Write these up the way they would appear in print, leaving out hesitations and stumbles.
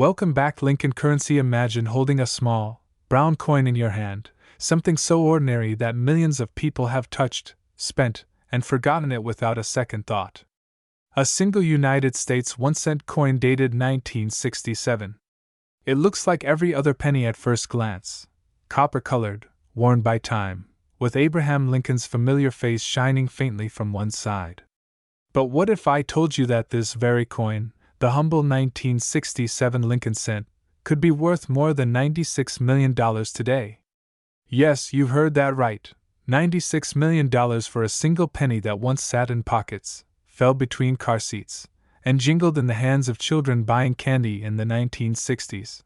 Welcome back, Lincoln Currency. Imagine holding a small, brown coin in your hand, something so ordinary that millions of people have touched, spent, and forgotten it without a second thought. A single United States 1-cent coin dated 1967. It looks like every other penny at first glance, copper-colored, worn by time, with Abraham Lincoln's familiar face shining faintly from one side. But what if I told you that this very coin, the humble 1967 Lincoln cent, could be worth more than $96 million today? Yes, you've heard that right. $96 million for a single penny that once sat in pockets, fell between car seats, and jingled in the hands of children buying candy in the 1960s.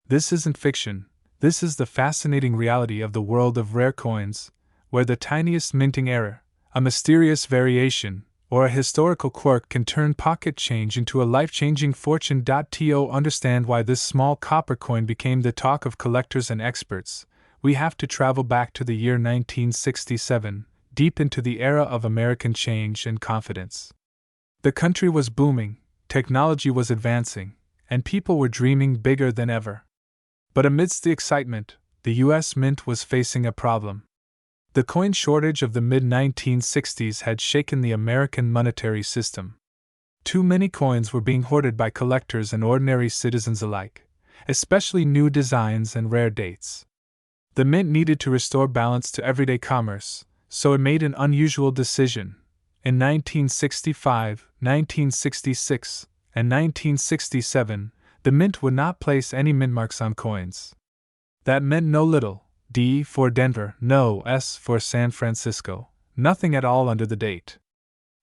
This isn't fiction. This is the fascinating reality of the world of rare coins, where the tiniest minting error, a mysterious variation, or a historical quirk can turn pocket change into a life-changing fortune. To understand why this small copper coin became the talk of collectors and experts, we have to travel back to the year 1967, deep into the era of American change and confidence. The country was booming, technology was advancing, and people were dreaming bigger than ever. But amidst the excitement, the U.S. Mint was facing a problem. The coin shortage of the mid-1960s had shaken the American monetary system. Too many coins were being hoarded by collectors and ordinary citizens alike, especially new designs and rare dates. The Mint needed to restore balance to everyday commerce, so it made an unusual decision. In 1965, 1966, and 1967, the Mint would not place any mint marks on coins. That meant no little. D for Denver, no S for San Francisco, nothing at all under the date.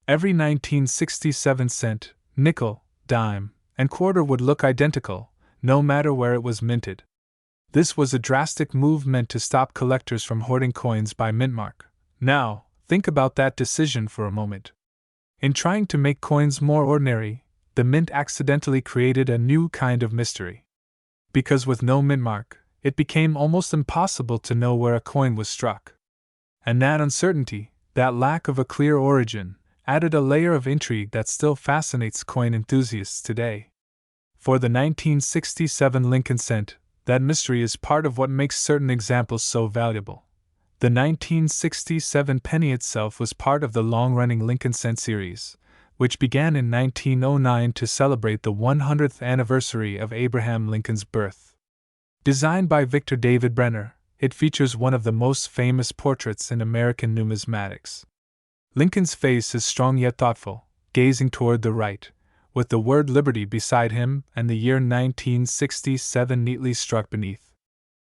Every 1967 cent, nickel, dime, and quarter would look identical, no matter where it was minted. This was a drastic move meant to stop collectors from hoarding coins by mint mark. Now, think about that decision for a moment. In trying to make coins more ordinary, the Mint accidentally created a new kind of mystery. Because with no mint mark, it became almost impossible to know where a coin was struck. And that uncertainty, that lack of a clear origin, added a layer of intrigue that still fascinates coin enthusiasts today. For the 1967 Lincoln cent, that mystery is part of what makes certain examples so valuable. The 1967 penny itself was part of the long-running Lincoln cent series, which began in 1909 to celebrate the 100th anniversary of Abraham Lincoln's birth. Designed by Victor David Brenner, it features one of the most famous portraits in American numismatics. Lincoln's face is strong yet thoughtful, gazing toward the right, with the word Liberty beside him and the year 1967 neatly struck beneath.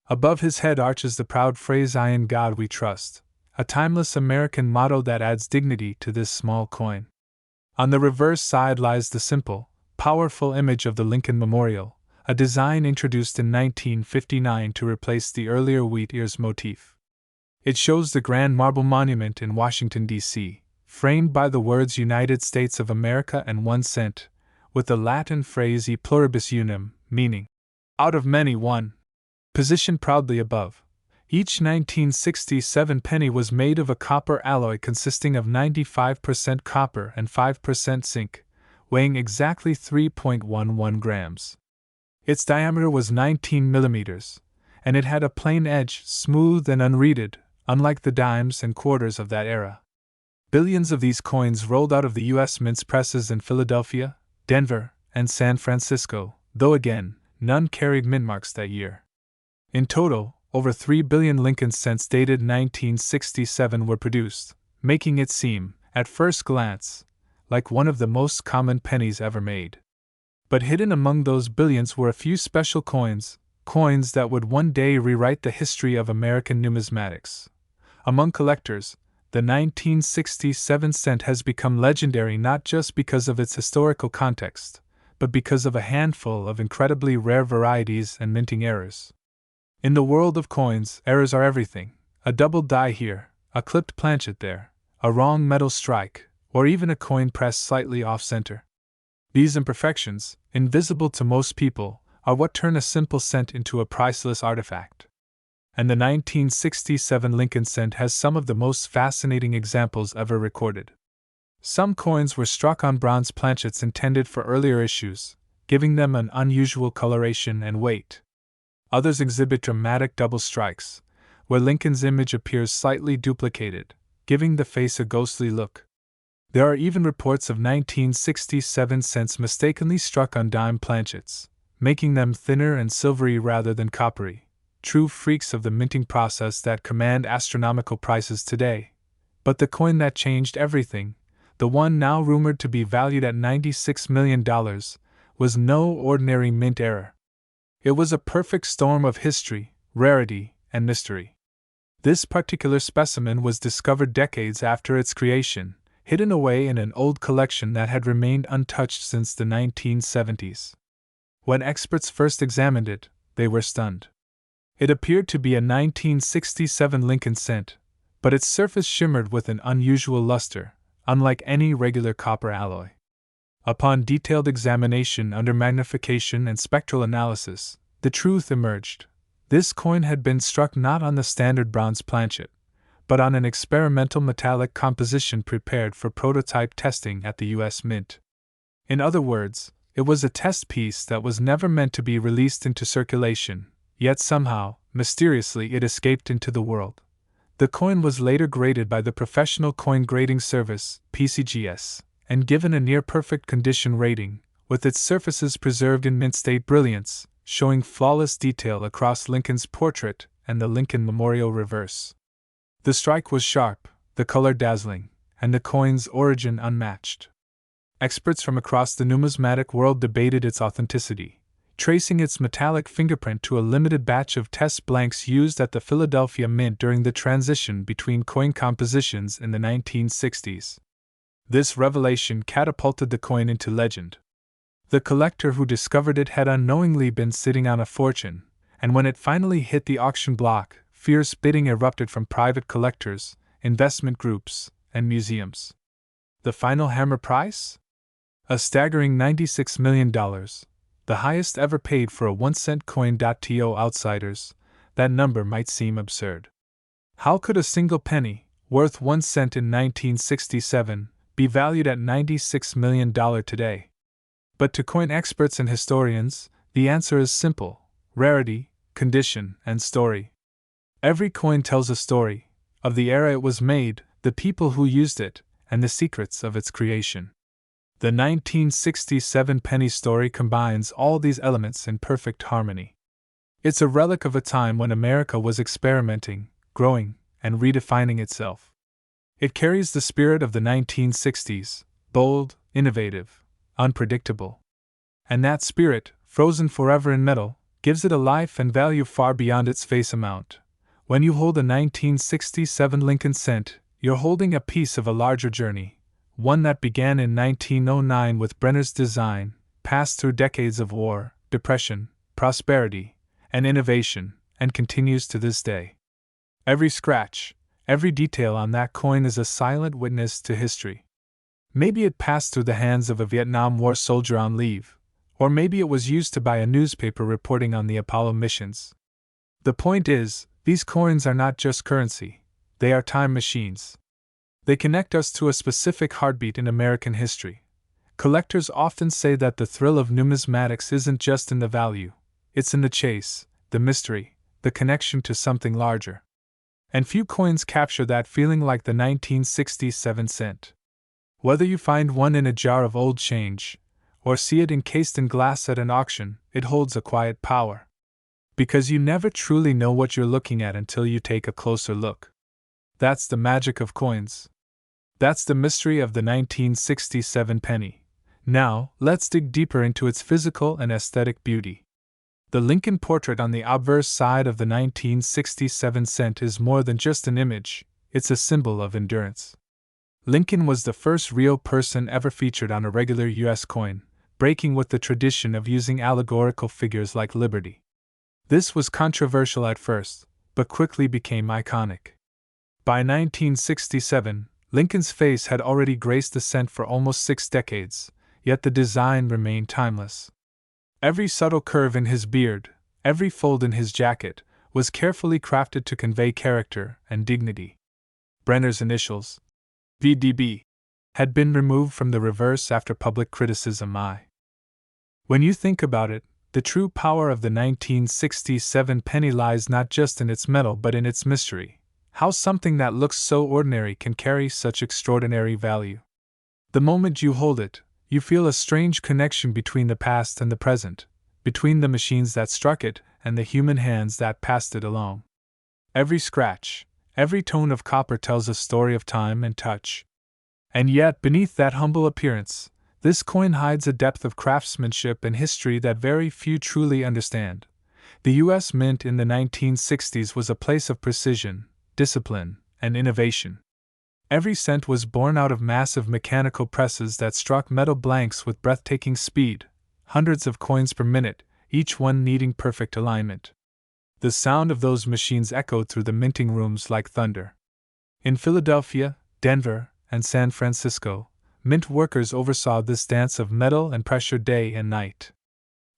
Above his head arches the proud phrase, "I in God we trust," a timeless American motto that adds dignity to this small coin. On the reverse side lies the simple, powerful image of the Lincoln Memorial, a design introduced in 1959 to replace the earlier wheat ears motif. It shows the grand marble monument in Washington, D.C., framed by the words United States of America and 1 cent, with the Latin phrase e pluribus unum, meaning, out of many one. Positioned proudly above, each 1967 penny was made of a copper alloy consisting of 95% copper and 5% zinc, weighing exactly 3.11 grams. Its diameter was 19 millimeters, and it had a plain edge, smooth and unreeded, unlike the dimes and quarters of that era. Billions of these coins rolled out of the U.S. Mint's presses in Philadelphia, Denver, and San Francisco, though again, none carried mint marks that year. In total, over 3 billion Lincoln cents dated 1967 were produced, making it seem, at first glance, like one of the most common pennies ever made. But hidden among those billions were a few special coins that would one day rewrite the history of American numismatics. Among collectors, the 1967 cent has become legendary not just because of its historical context, but because of a handful of incredibly rare varieties and minting errors. In the world of coins, errors are everything. A double die here, a clipped planchet there, a wrong metal strike, or even a coin pressed slightly off-center. These imperfections, invisible to most people, are what turn a simple cent into a priceless artifact. And the 1967 Lincoln cent has some of the most fascinating examples ever recorded. Some coins were struck on bronze planchets intended for earlier issues, giving them an unusual coloration and weight. Others exhibit dramatic double strikes, where Lincoln's image appears slightly duplicated, giving the face a ghostly look. There are even reports of 1967 cents mistakenly struck on dime planchets, making them thinner and silvery rather than coppery, true freaks of the minting process that command astronomical prices today. But the coin that changed everything, the one now rumored to be valued at $96 million, was no ordinary mint error. It was a perfect storm of history, rarity, and mystery. This particular specimen was discovered decades after its creation, hidden away in an old collection that had remained untouched since the 1970s. When experts first examined it, they were stunned. It appeared to be a 1967 Lincoln cent, but its surface shimmered with an unusual luster, unlike any regular copper alloy. Upon detailed examination under magnification and spectral analysis, the truth emerged. This coin had been struck not on the standard bronze planchet, but on an experimental metallic composition prepared for prototype testing at the U.S. Mint. In other words, it was a test piece that was never meant to be released into circulation, yet somehow, mysteriously, it escaped into the world. The coin was later graded by the Professional Coin Grading Service, PCGS, and given a near-perfect condition rating, with its surfaces preserved in mint-state brilliance, showing flawless detail across Lincoln's portrait and the Lincoln Memorial reverse. The strike was sharp, the color dazzling, and the coin's origin unmatched. Experts from across the numismatic world debated its authenticity, tracing its metallic fingerprint to a limited batch of test blanks used at the Philadelphia Mint during the transition between coin compositions in the 1960s. This revelation catapulted the coin into legend. The collector who discovered it had unknowingly been sitting on a fortune, and when it finally hit the auction block, fierce bidding erupted from private collectors, investment groups, and museums. The final hammer price? A staggering $96 million, the highest ever paid for a 1-cent coin. To outsiders, that number might seem absurd. How could a single penny, worth 1 cent in 1967, be valued at $96 million today? But to coin experts and historians, the answer is simple: rarity, condition, and story. Every coin tells a story, of the era it was made, the people who used it, and the secrets of its creation. The 1967 penny story combines all these elements in perfect harmony. It's a relic of a time when America was experimenting, growing, and redefining itself. It carries the spirit of the 1960s, bold, innovative, unpredictable. And that spirit, frozen forever in metal, gives it a life and value far beyond its face amount. When you hold a 1967 Lincoln cent, you're holding a piece of a larger journey, one that began in 1909 with Brenner's design, passed through decades of war, depression, prosperity, and innovation, and continues to this day. Every scratch, every detail on that coin is a silent witness to history. Maybe it passed through the hands of a Vietnam War soldier on leave, or maybe it was used to buy a newspaper reporting on the Apollo missions. The point is, these coins are not just currency, they are time machines. They connect us to a specific heartbeat in American history. Collectors often say that the thrill of numismatics isn't just in the value, it's in the chase, the mystery, the connection to something larger. And few coins capture that feeling like the 1967 cent. Whether you find one in a jar of old change, or see it encased in glass at an auction, it holds a quiet power. Because you never truly know what you're looking at until you take a closer look. That's the magic of coins. That's the mystery of the 1967 penny. Now, let's dig deeper into its physical and aesthetic beauty. The Lincoln portrait on the obverse side of the 1967 cent is more than just an image, it's a symbol of endurance. Lincoln was the first real person ever featured on a regular U.S. coin, breaking with the tradition of using allegorical figures like Liberty. This was controversial at first, but quickly became iconic. By 1967, Lincoln's face had already graced the cent for almost 6 decades, yet the design remained timeless. Every subtle curve in his beard, every fold in his jacket, was carefully crafted to convey character and dignity. Brenner's initials, VDB, had been removed from the reverse after public criticism. When you think about it, the true power of the 1967 penny lies not just in its metal but in its mystery. How something that looks so ordinary can carry such extraordinary value. The moment you hold it, you feel a strange connection between the past and the present, between the machines that struck it and the human hands that passed it along. Every scratch, every tone of copper tells a story of time and touch. And yet, beneath that humble appearance, this coin hides a depth of craftsmanship and history that very few truly understand. The U.S. Mint in the 1960s was a place of precision, discipline, and innovation. Every cent was born out of massive mechanical presses that struck metal blanks with breathtaking speed, hundreds of coins per minute, each one needing perfect alignment. The sound of those machines echoed through the minting rooms like thunder. In Philadelphia, Denver, and San Francisco, mint workers oversaw this dance of metal and pressure day and night.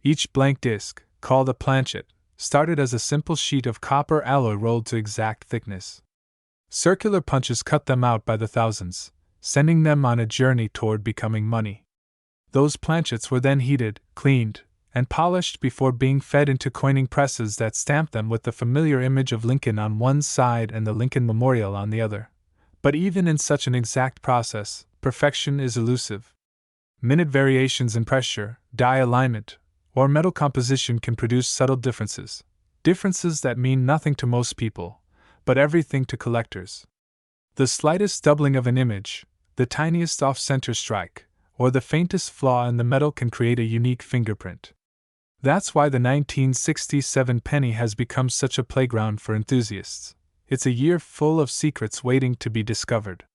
Each blank disc, called a planchet, started as a simple sheet of copper alloy rolled to exact thickness. Circular punches cut them out by the thousands, sending them on a journey toward becoming money. Those planchets were then heated, cleaned, and polished before being fed into coining presses that stamped them with the familiar image of Lincoln on one side and the Lincoln Memorial on the other. But even in such an exact process, perfection is elusive. Minute variations in pressure, die alignment, or metal composition can produce subtle differences, differences that mean nothing to most people, but everything to collectors. The slightest doubling of an image, the tiniest off-center strike, or the faintest flaw in the metal can create a unique fingerprint. That's why the 1967 penny has become such a playground for enthusiasts. It's a year full of secrets waiting to be discovered.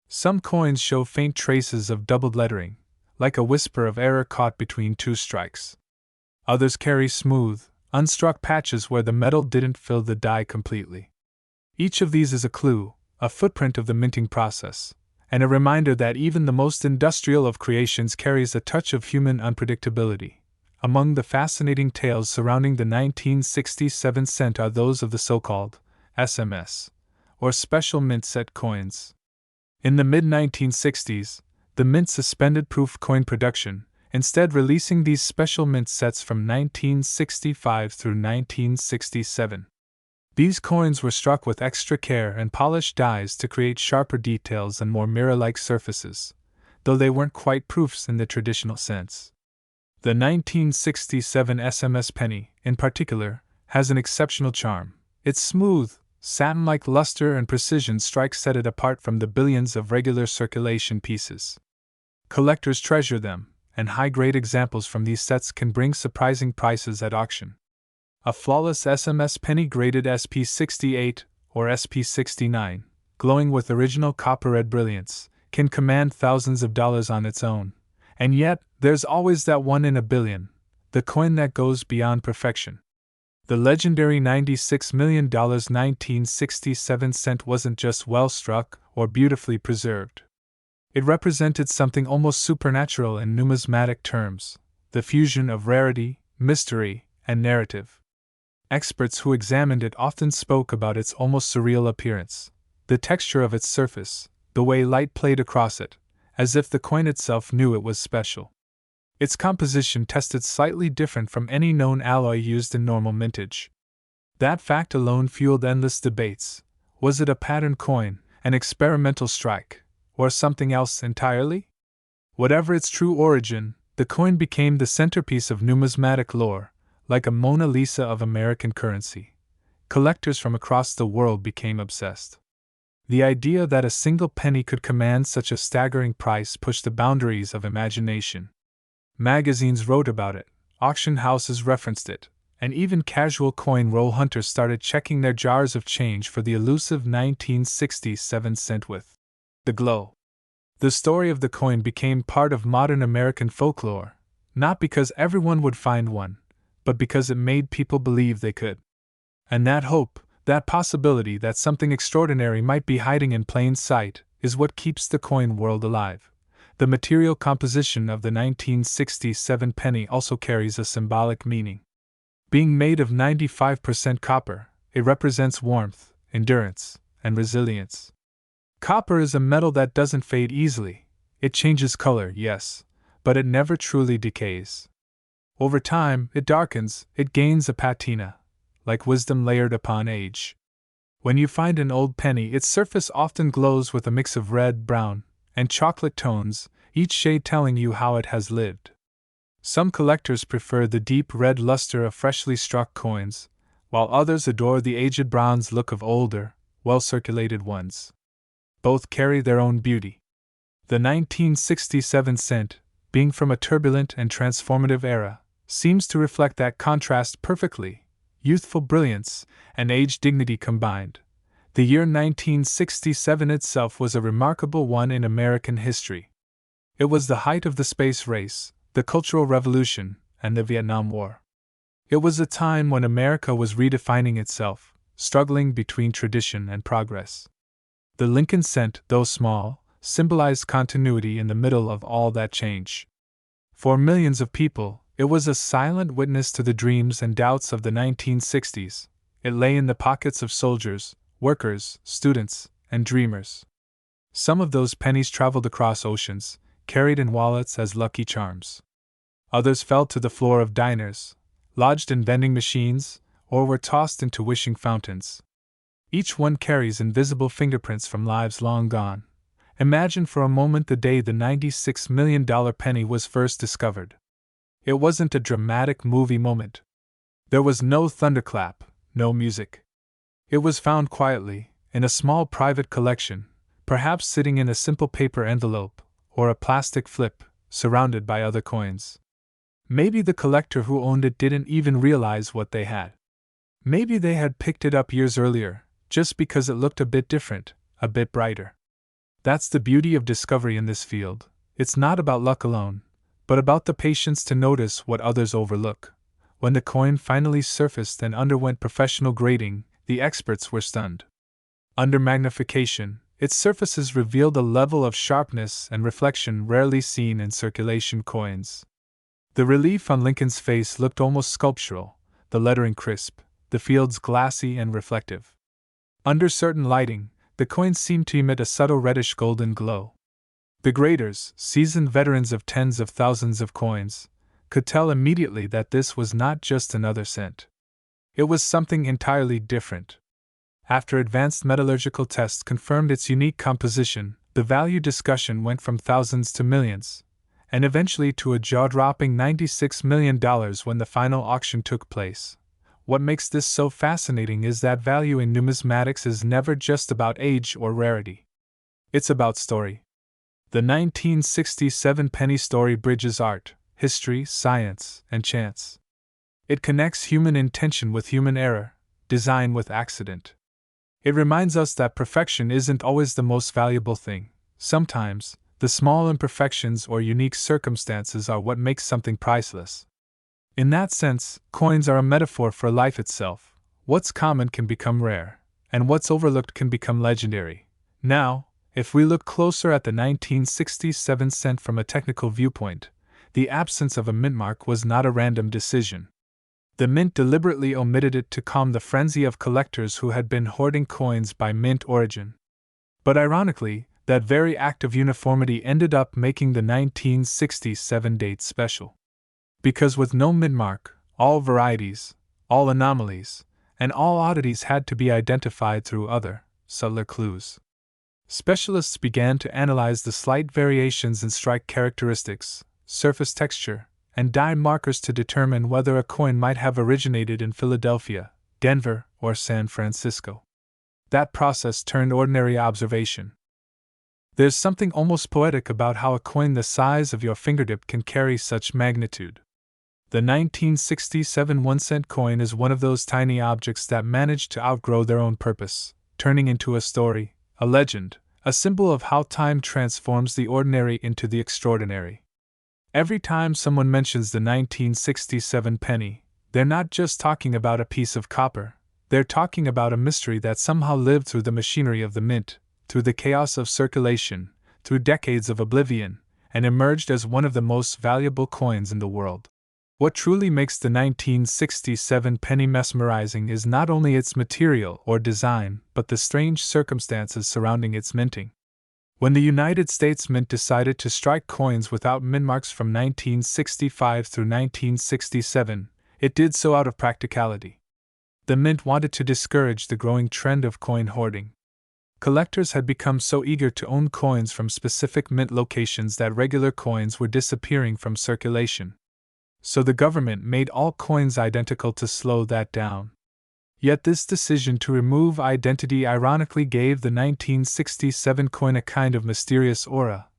Some coins show faint traces of doubled lettering, like a whisper of error caught between two strikes. Others carry smooth, unstruck patches where the metal didn't fill the die completely. Each of these is a clue, a footprint of the minting process, and a reminder that even the most industrial of creations carries a touch of human unpredictability. Among the fascinating tales surrounding the 1967 cent are those of the so-called SMS, or special mint set coins. In the mid-1960s, the Mint suspended proof coin production, instead releasing these special mint sets from 1965 through 1967. These coins were struck with extra care and polished dies to create sharper details and more mirror-like surfaces, though they weren't quite proofs in the traditional sense. The 1967 SMS penny, in particular, has an exceptional charm. Its smooth, satin-like luster and precision strikes set it apart from the billions of regular circulation pieces. Collectors treasure them, and high-grade examples from these sets can bring surprising prices at auction. A flawless SMS penny graded SP68 or SP69, glowing with original copper-red brilliance, can command thousands of dollars on its own. And yet, there's always that one in a billion, the coin that goes beyond perfection. The legendary $96 million 1967 cent wasn't just well struck or beautifully preserved. It represented something almost supernatural in numismatic terms, the fusion of rarity, mystery, and narrative. Experts who examined it often spoke about its almost surreal appearance, the texture of its surface, the way light played across it, as if the coin itself knew it was special. Its composition tested slightly different from any known alloy used in normal mintage. That fact alone fueled endless debates. Was it a pattern coin, an experimental strike, or something else entirely? Whatever its true origin, the coin became the centerpiece of numismatic lore, like a Mona Lisa of American currency. Collectors from across the world became obsessed. The idea that a single penny could command such a staggering price pushed the boundaries of imagination. Magazines wrote about it, auction houses referenced it, and even casual coin roll hunters started checking their jars of change for the elusive 1967 cent with the glow. The story of the coin became part of modern American folklore, not because everyone would find one, but because it made people believe they could. And that hope, that possibility that something extraordinary might be hiding in plain sight, is what keeps the coin world alive. The material composition of the 1967 penny also carries a symbolic meaning. Being made of 95% copper, it represents warmth, endurance, and resilience. Copper is a metal that doesn't fade easily. It changes color, yes, but it never truly decays. Over time, it darkens, it gains a patina, like wisdom layered upon age. When you find an old penny, its surface often glows with a mix of red, brown, and chocolate tones, each shade telling you how it has lived. Some collectors prefer the deep red luster of freshly struck coins, while others adore the aged bronze look of older, well-circulated ones. Both carry their own beauty. The 1967 cent, being from a turbulent and transformative era, seems to reflect that contrast perfectly, youthful brilliance and age dignity combined. The year 1967 itself was a remarkable one in American history. It was the height of the space race, the Cultural Revolution, and the Vietnam War. It was a time when America was redefining itself, struggling between tradition and progress. The Lincoln cent, though small, symbolized continuity in the middle of all that change. For millions of people, it was a silent witness to the dreams and doubts of the 1960s. It lay in the pockets of soldiers, workers, students, and dreamers. Some of those pennies traveled across oceans, carried in wallets as lucky charms. Others fell to the floor of diners, lodged in vending machines, or were tossed into wishing fountains. Each one carries invisible fingerprints from lives long gone. Imagine for a moment the day the $96 million penny was first discovered. It wasn't a dramatic movie moment. There was no thunderclap, no music. It was found quietly, in a small private collection, perhaps sitting in a simple paper envelope, or a plastic flip, surrounded by other coins. Maybe the collector who owned it didn't even realize what they had. Maybe they had picked it up years earlier, just because it looked a bit different, a bit brighter. That's the beauty of discovery in this field. It's not about luck alone, but about the patience to notice what others overlook. When the coin finally surfaced and underwent professional grading, the experts were stunned. Under magnification, its surfaces revealed a level of sharpness and reflection rarely seen in circulation coins. The relief on Lincoln's face looked almost sculptural, the lettering crisp, the fields glassy and reflective. Under certain lighting, the coins seemed to emit a subtle reddish golden glow. The graders, seasoned veterans of tens of thousands of coins, could tell immediately that this was not just another cent. It was something entirely different. After advanced metallurgical tests confirmed its unique composition, the value discussion went from thousands to millions, and eventually to a jaw-dropping $96 million when the final auction took place. What makes this so fascinating is that value in numismatics is never just about age or rarity. It's about story. The 1967 penny story bridges art, history, science, and chance. It connects human intention with human error, design with accident. It reminds us that perfection isn't always the most valuable thing. Sometimes, the small imperfections or unique circumstances are what make something priceless. In that sense, coins are a metaphor for life itself. What's common can become rare, and what's overlooked can become legendary. Now, if we look closer at the 1967 cent from a technical viewpoint, the absence of a mint mark was not a random decision. The mint deliberately omitted it to calm the frenzy of collectors who had been hoarding coins by mint origin. But ironically, that very act of uniformity ended up making the 1967 date special. Because with no mint mark, all varieties, all anomalies, and all oddities had to be identified through other, subtler clues. Specialists began to analyze the slight variations in strike characteristics, surface texture, and die markers to determine whether a coin might have originated in Philadelphia, Denver, or San Francisco. That process turned ordinary observation. There's something almost poetic about how a coin the size of your fingertip can carry such magnitude. The 1967 1-cent coin is one of those tiny objects that managed to outgrow their own purpose, turning into a story, a legend, a symbol of how time transforms the ordinary into the extraordinary. Every time someone mentions the 1967 penny, they're not just talking about a piece of copper, they're talking about a mystery that somehow lived through the machinery of the mint, through the chaos of circulation, through decades of oblivion, and emerged as one of the most valuable coins in the world. What truly makes the 1967 penny mesmerizing is not only its material or design, but the strange circumstances surrounding its minting. When the United States Mint decided to strike coins without mint marks from 1965 through 1967, it did so out of practicality. The Mint wanted to discourage the growing trend of coin hoarding. Collectors had become so eager to own coins from specific mint locations that regular coins were disappearing from circulation. So the government made all coins identical to slow that down. Yet this decision to remove identity ironically gave the 1967 coin a kind of mysterious aura.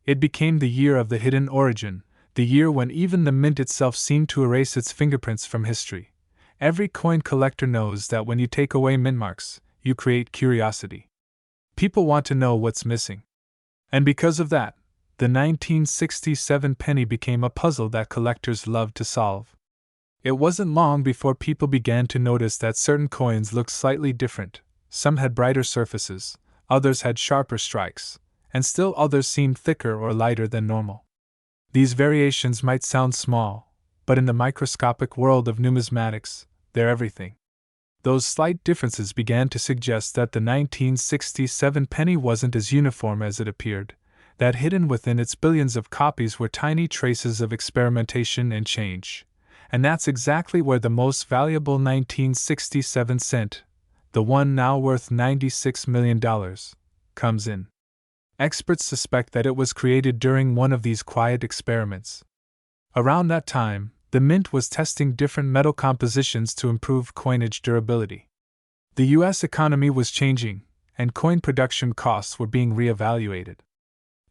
It became the year of the hidden origin, the year when even the mint itself seemed to erase its fingerprints from history. Every coin collector knows that when you take away mint marks, you create curiosity. People want to know what's missing. And because of that, the 1967 penny became a puzzle that collectors loved to solve. It wasn't long before people began to notice that certain coins looked slightly different. Some had brighter surfaces, others had sharper strikes, and still others seemed thicker or lighter than normal. These variations might sound small, but in the microscopic world of numismatics, they're everything. Those slight differences began to suggest that the 1967 penny wasn't as uniform as it appeared, that hidden within its billions of copies were tiny traces of experimentation and change. And that's exactly where the most valuable 1967 cent, the one now worth $96 million, comes in. Experts suspect that it was created during one of these quiet experiments. Around that time, the Mint was testing different metal compositions to improve coinage durability. The U.S. economy was changing, and coin production costs were being reevaluated.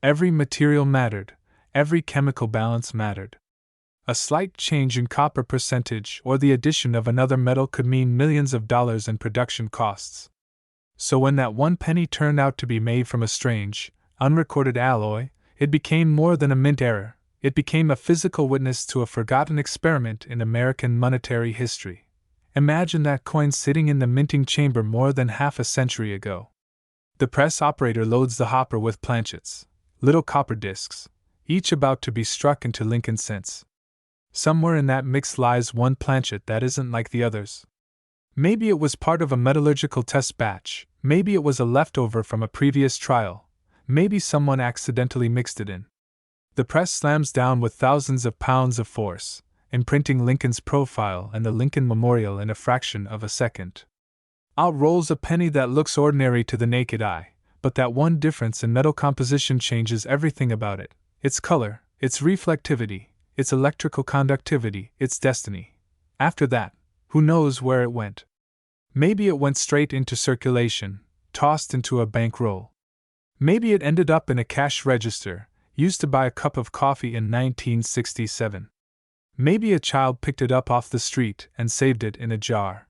Every material mattered, every chemical balance mattered. A slight change in copper percentage or the addition of another metal could mean millions of dollars in production costs. So when that one penny turned out to be made from a strange, unrecorded alloy, it became more than a mint error. It became a physical witness to a forgotten experiment in American monetary history. Imagine that coin sitting in the minting chamber more than half a century ago. The press operator loads the hopper with planchets, little copper discs, each about to be struck into Lincoln cents. Somewhere in that mix lies one planchet that isn't like the others. Maybe it was part of a metallurgical test batch, maybe it was a leftover from a previous trial, maybe someone accidentally mixed it in. The press slams down with thousands of pounds of force, imprinting Lincoln's profile and the Lincoln Memorial in a fraction of a second. Out rolls a penny that looks ordinary to the naked eye, but that one difference in metal composition changes everything about it: its color, its reflectivity, its electrical conductivity, its destiny. After that, who knows where it went? Maybe it went straight into circulation, tossed into a bankroll. Maybe it ended up in a cash register, used to buy a cup of coffee in 1967. Maybe a child picked it up off the street and saved it in a jar.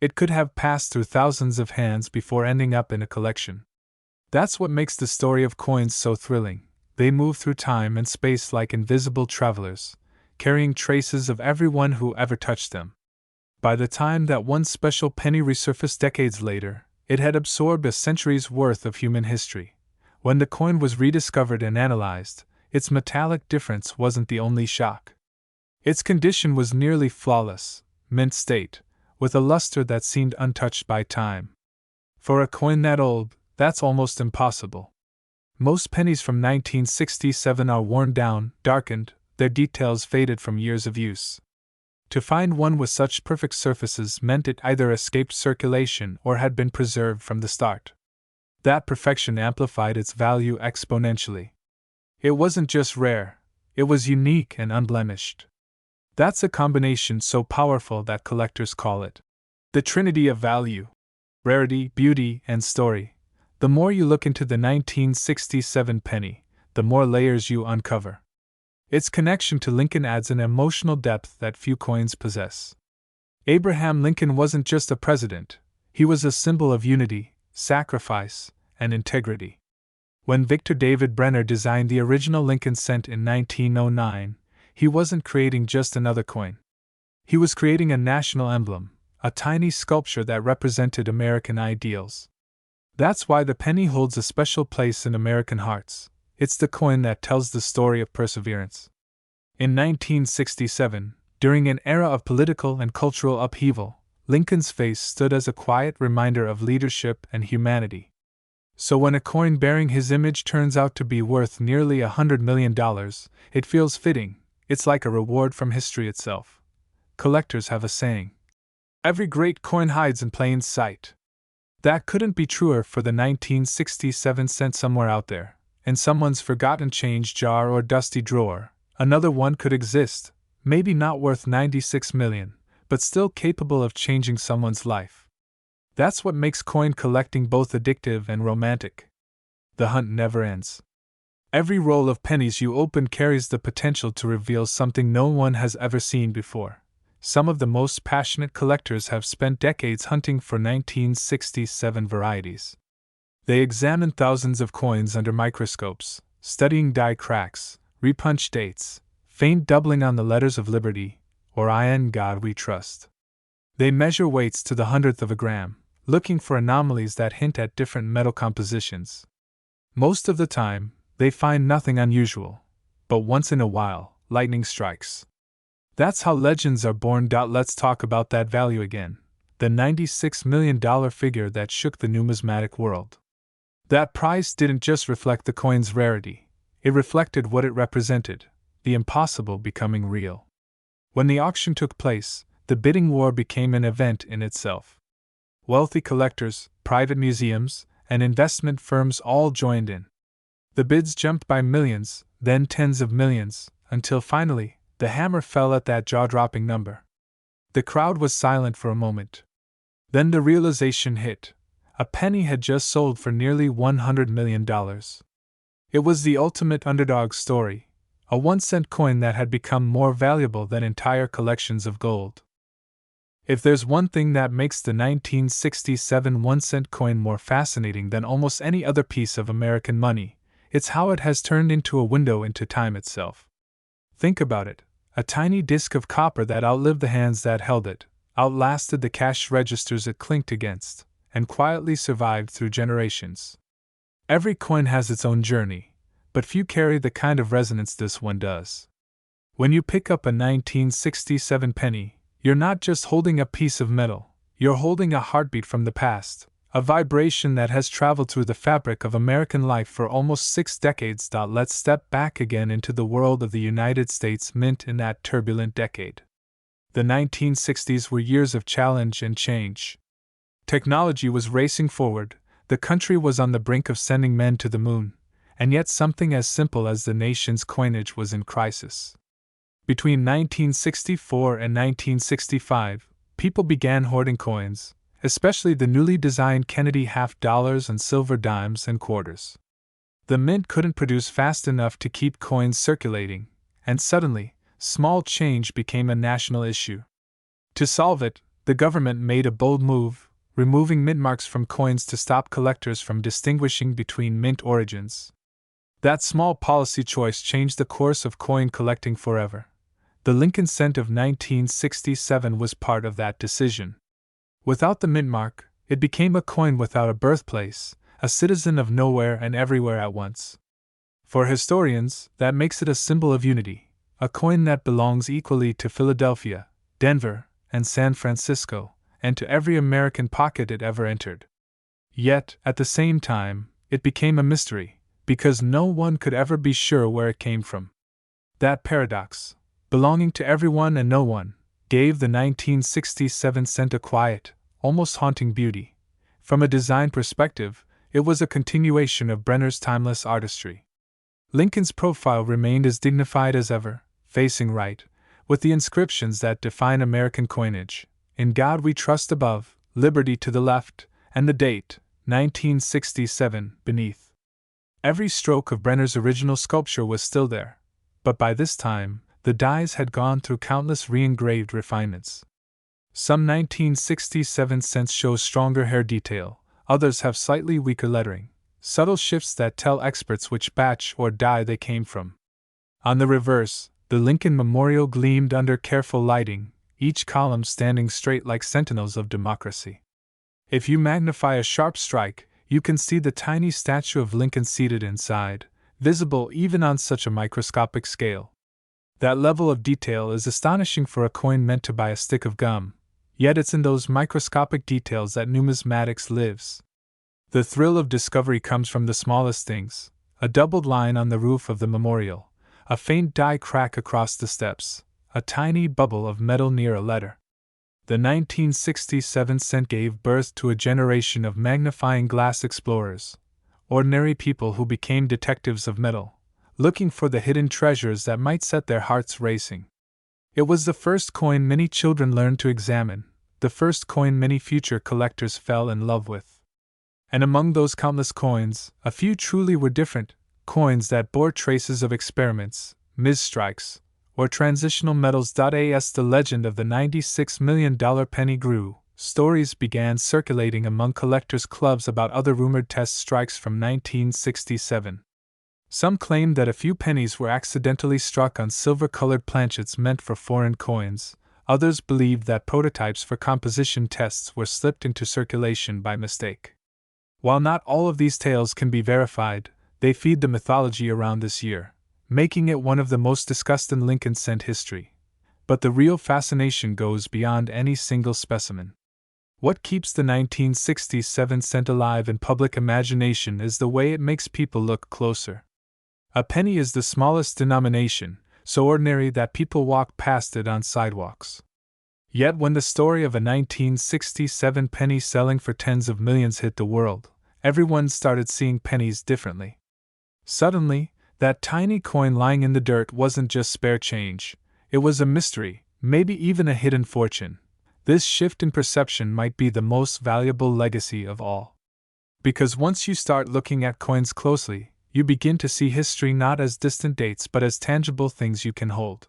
It could have passed through thousands of hands before ending up in a collection. That's what makes the story of coins so thrilling. They move through time and space like invisible travelers, carrying traces of everyone who ever touched them. By the time that one special penny resurfaced decades later, it had absorbed a century's worth of human history. When the coin was rediscovered and analyzed, its metallic difference wasn't the only shock. Its condition was nearly flawless, mint state, with a luster that seemed untouched by time. For a coin that old, that's almost impossible. Most pennies from 1967 are worn down, darkened, their details faded from years of use. To find one with such perfect surfaces meant it either escaped circulation or had been preserved from the start. That perfection amplified its value exponentially. It wasn't just rare, it was unique and unblemished. That's a combination so powerful that collectors call it the Trinity of value: rarity, beauty, and story. The more you look into the 1967 penny, the more layers you uncover. Its connection to Lincoln adds an emotional depth that few coins possess. Abraham Lincoln wasn't just a president, he was a symbol of unity, sacrifice, and integrity. When Victor David Brenner designed the original Lincoln cent in 1909, he wasn't creating just another coin. He was creating a national emblem, a tiny sculpture that represented American ideals. That's why the penny holds a special place in American hearts. It's the coin that tells the story of perseverance. In 1967, during an era of political and cultural upheaval, Lincoln's face stood as a quiet reminder of leadership and humanity. So when a coin bearing his image turns out to be worth nearly $100 million, it feels fitting. It's like a reward from history itself. Collectors have a saying: every great coin hides in plain sight. That couldn't be truer for the 1967 cent somewhere out there, in someone's forgotten change jar or dusty drawer. Another one could exist, maybe not worth $96 million, but still capable of changing someone's life. That's what makes coin collecting both addictive and romantic. The hunt never ends. Every roll of pennies you open carries the potential to reveal something no one has ever seen before. Some of the most passionate collectors have spent decades hunting for 1967 varieties. They examine thousands of coins under microscopes, studying die cracks, repunch dates, faint doubling on the letters of liberty, or "In God We Trust." They measure weights to the hundredth of a gram, looking for anomalies that hint at different metal compositions. Most of the time, they find nothing unusual, but once in a while, lightning strikes. That's how legends are born. Let's talk about that value again, the $96 million figure that shook the numismatic world. That price didn't just reflect the coin's rarity, it reflected what it represented: the impossible becoming real. When the auction took place, the bidding war became an event in itself. Wealthy collectors, private museums, and investment firms all joined in. The bids jumped by millions, then tens of millions, until finally, the hammer fell at that jaw-dropping number. The crowd was silent for a moment. Then the realization hit: a penny had just sold for nearly $100 million. It was the ultimate underdog story, a 1-cent coin that had become more valuable than entire collections of gold. If there's one thing that makes the 1967 1-cent coin more fascinating than almost any other piece of American money, it's how it has turned into a window into time itself. Think about it. A tiny disc of copper that outlived the hands that held it, outlasted the cash registers it clinked against, and quietly survived through generations. Every coin has its own journey, but few carry the kind of resonance this one does. When you pick up a 1967 penny, you're not just holding a piece of metal, you're holding a heartbeat from the past, a vibration that has traveled through the fabric of American life for almost 6 decades. Let's step back again into the world of the United States Mint in that turbulent decade. The 1960s were years of challenge and change. Technology was racing forward, the country was on the brink of sending men to the moon, and yet something as simple as the nation's coinage was in crisis. Between 1964 and 1965, people began hoarding coins, especially the newly designed Kennedy half dollars and silver dimes and quarters. The mint couldn't produce fast enough to keep coins circulating, and suddenly, small change became a national issue. To solve it, the government made a bold move, removing mint marks from coins to stop collectors from distinguishing between mint origins. That small policy choice changed the course of coin collecting forever. The Lincoln cent of 1967 was part of that decision. Without the mint mark, it became a coin without a birthplace, a citizen of nowhere and everywhere at once. For historians, that makes it a symbol of unity, a coin that belongs equally to Philadelphia, Denver, and San Francisco, and to every American pocket it ever entered. Yet, at the same time, it became a mystery, because no one could ever be sure where it came from. That paradox, belonging to everyone and no one, gave the 1967 cent a quiet, almost haunting beauty. From a design perspective, it was a continuation of Brenner's timeless artistry. Lincoln's profile remained as dignified as ever, facing right, with the inscriptions that define American coinage: "In God We Trust" above, "Liberty" to the left, and the date, 1967, beneath. Every stroke of Brenner's original sculpture was still there, but by this time, the dies had gone through countless re-engraved refinements. Some 1967 cents show stronger hair detail, others have slightly weaker lettering, subtle shifts that tell experts which batch or die they came from. On the reverse, the Lincoln Memorial gleamed under careful lighting, each column standing straight like sentinels of democracy. If you magnify a sharp strike, you can see the tiny statue of Lincoln seated inside, visible even on such a microscopic scale. That level of detail is astonishing for a coin meant to buy a stick of gum, yet it's in those microscopic details that numismatics lives. The thrill of discovery comes from the smallest things: a doubled line on the roof of the memorial, a faint die crack across the steps, a tiny bubble of metal near a letter. The 1967 cent gave birth to a generation of magnifying glass explorers, ordinary people who became detectives of metal, looking for the hidden treasures that might set their hearts racing. It was the first coin many children learned to examine, the first coin many future collectors fell in love with. And among those countless coins, a few truly were different, coins that bore traces of experiments, misstrikes, or transitional metals. As the legend of the $96 million penny grew, stories began circulating among collectors' clubs about other rumored test strikes from 1967. Some claimed that a few pennies were accidentally struck on silver-colored planchets meant for foreign coins. Others believed that prototypes for composition tests were slipped into circulation by mistake. While not all of these tales can be verified, they feed the mythology around this year, making it one of the most discussed in Lincoln cent history. But the real fascination goes beyond any single specimen. What keeps the 1967 cent alive in public imagination is the way it makes people look closer. A penny is the smallest denomination, so ordinary that people walk past it on sidewalks. Yet when the story of a 1967 penny selling for tens of millions hit the world, everyone started seeing pennies differently. Suddenly, that tiny coin lying in the dirt wasn't just spare change, it was a mystery, maybe even a hidden fortune. This shift in perception might be the most valuable legacy of all. Because once you start looking at coins closely, you begin to see history not as distant dates but as tangible things you can hold.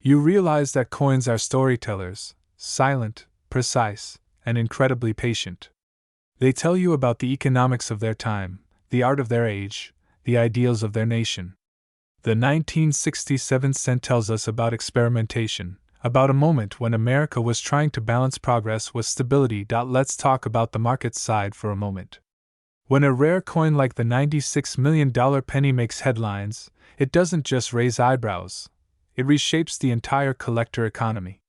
You realize that coins are storytellers, silent, precise, and incredibly patient. They tell you about the economics of their time, the art of their age, the ideals of their nation. The 1967 cent tells us about experimentation, about a moment when America was trying to balance progress with stability. Let's talk about the market side for a moment. When a rare coin like the $96 million penny makes headlines, it doesn't just raise eyebrows, it reshapes the entire collector economy.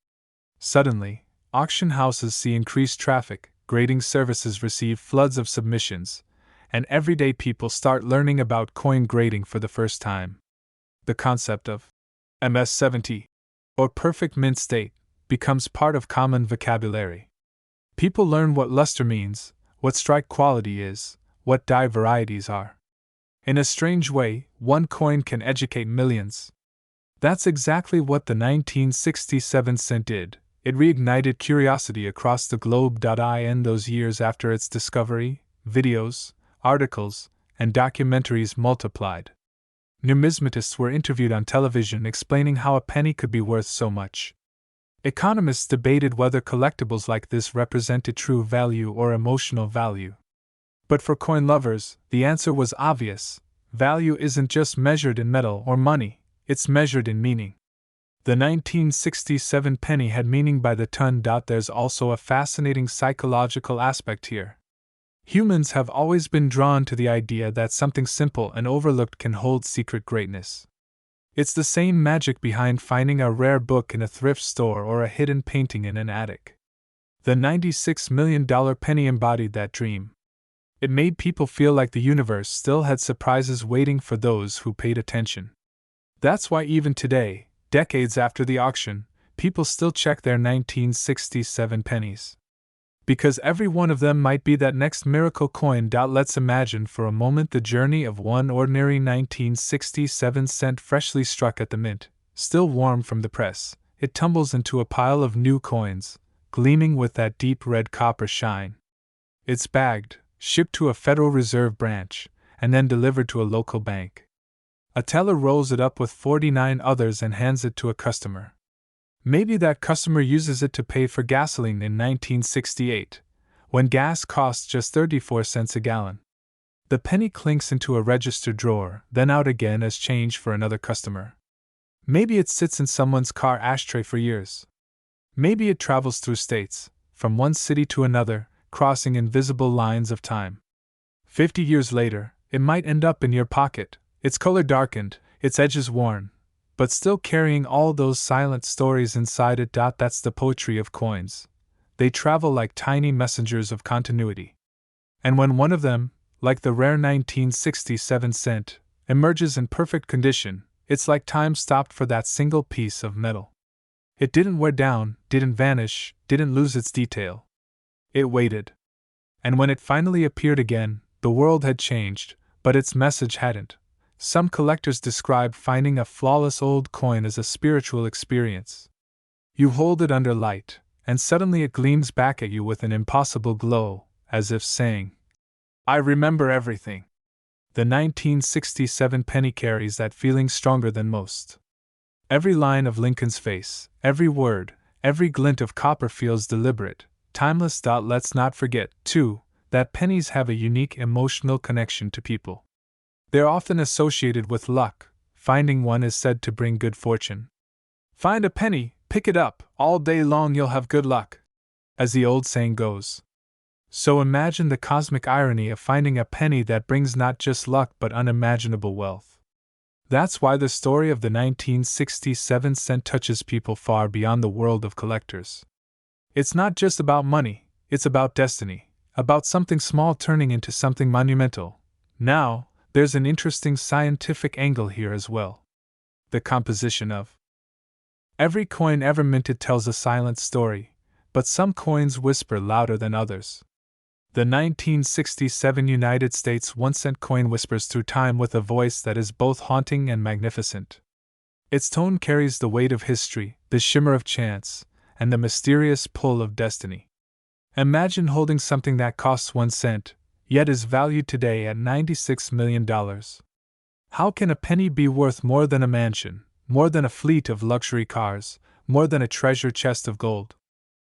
Suddenly, auction houses see increased traffic, grading services receive floods of submissions, and everyday people start learning about coin grading for the first time. The concept of MS-70, or perfect mint state, becomes part of common vocabulary. People learn what luster means, what strike quality is, what die varieties are. In a strange way, one coin can educate millions. That's exactly what the 1967 cent did. It reignited curiosity across the globe. In those years after its discovery, videos, articles, and documentaries multiplied. Numismatists were interviewed on television explaining how a penny could be worth so much. Economists debated whether collectibles like this represented true value or emotional value. But for coin lovers, the answer was obvious. Value isn't just measured in metal or money, it's measured in meaning. The 1967 penny had meaning by the ton. There's also a fascinating psychological aspect here. Humans have always been drawn to the idea that something simple and overlooked can hold secret greatness. It's the same magic behind finding a rare book in a thrift store or a hidden painting in an attic. The $96 million penny embodied that dream. It made people feel like the universe still had surprises waiting for those who paid attention. That's why even today, decades after the auction, people still check their 1967 pennies. Because every one of them might be that next miracle coin. Let's imagine for a moment the journey of one ordinary 1967 cent freshly struck at the mint, still warm from the press. It tumbles into a pile of new coins, gleaming with that deep red copper shine. It's bagged, shipped to a Federal Reserve branch, and then delivered to a local bank. A teller rolls it up with 49 others and hands it to a customer. Maybe that customer uses it to pay for gasoline in 1968, when gas cost just 34 cents a gallon. The penny clinks into a register drawer, then out again as change for another customer. Maybe it sits in someone's car ashtray for years. Maybe it travels through states, from one city to another, crossing invisible lines of time. 50 years later, it might end up in your pocket, its color darkened, its edges worn, but still carrying all those silent stories inside it. That's the poetry of coins. They travel like tiny messengers of continuity. And when one of them, like the rare 1967 cent, emerges in perfect condition, it's like time stopped for that single piece of metal. It didn't wear down, didn't vanish, didn't lose its detail. It waited. And when it finally appeared again, the world had changed, but its message hadn't. Some collectors describe finding a flawless old coin as a spiritual experience. You hold it under light, and suddenly it gleams back at you with an impossible glow, as if saying, "I remember everything." The 1967 penny carries that feeling stronger than most. Every line of Lincoln's face, every word, every glint of copper feels deliberate, timeless. Let's not forget, too, that pennies have a unique emotional connection to people. They're often associated with luck. Finding one is said to bring good fortune. Find a penny, pick it up, all day long you'll have good luck, as the old saying goes. So imagine the cosmic irony of finding a penny that brings not just luck but unimaginable wealth. That's why the story of the 1967 cent touches people far beyond the world of collectors. It's not just about money, it's about destiny, about something small turning into something monumental. Now, there's an interesting scientific angle here as well. The composition of every coin ever minted tells a silent story, but some coins whisper louder than others. The 1967 United States 1-cent coin whispers through time with a voice that is both haunting and magnificent. Its tone carries the weight of history, the shimmer of chance, and the mysterious pull of destiny. Imagine holding something that costs 1 cent, yet is valued today at $96 million. How can a penny be worth more than a mansion, more than a fleet of luxury cars, more than a treasure chest of gold?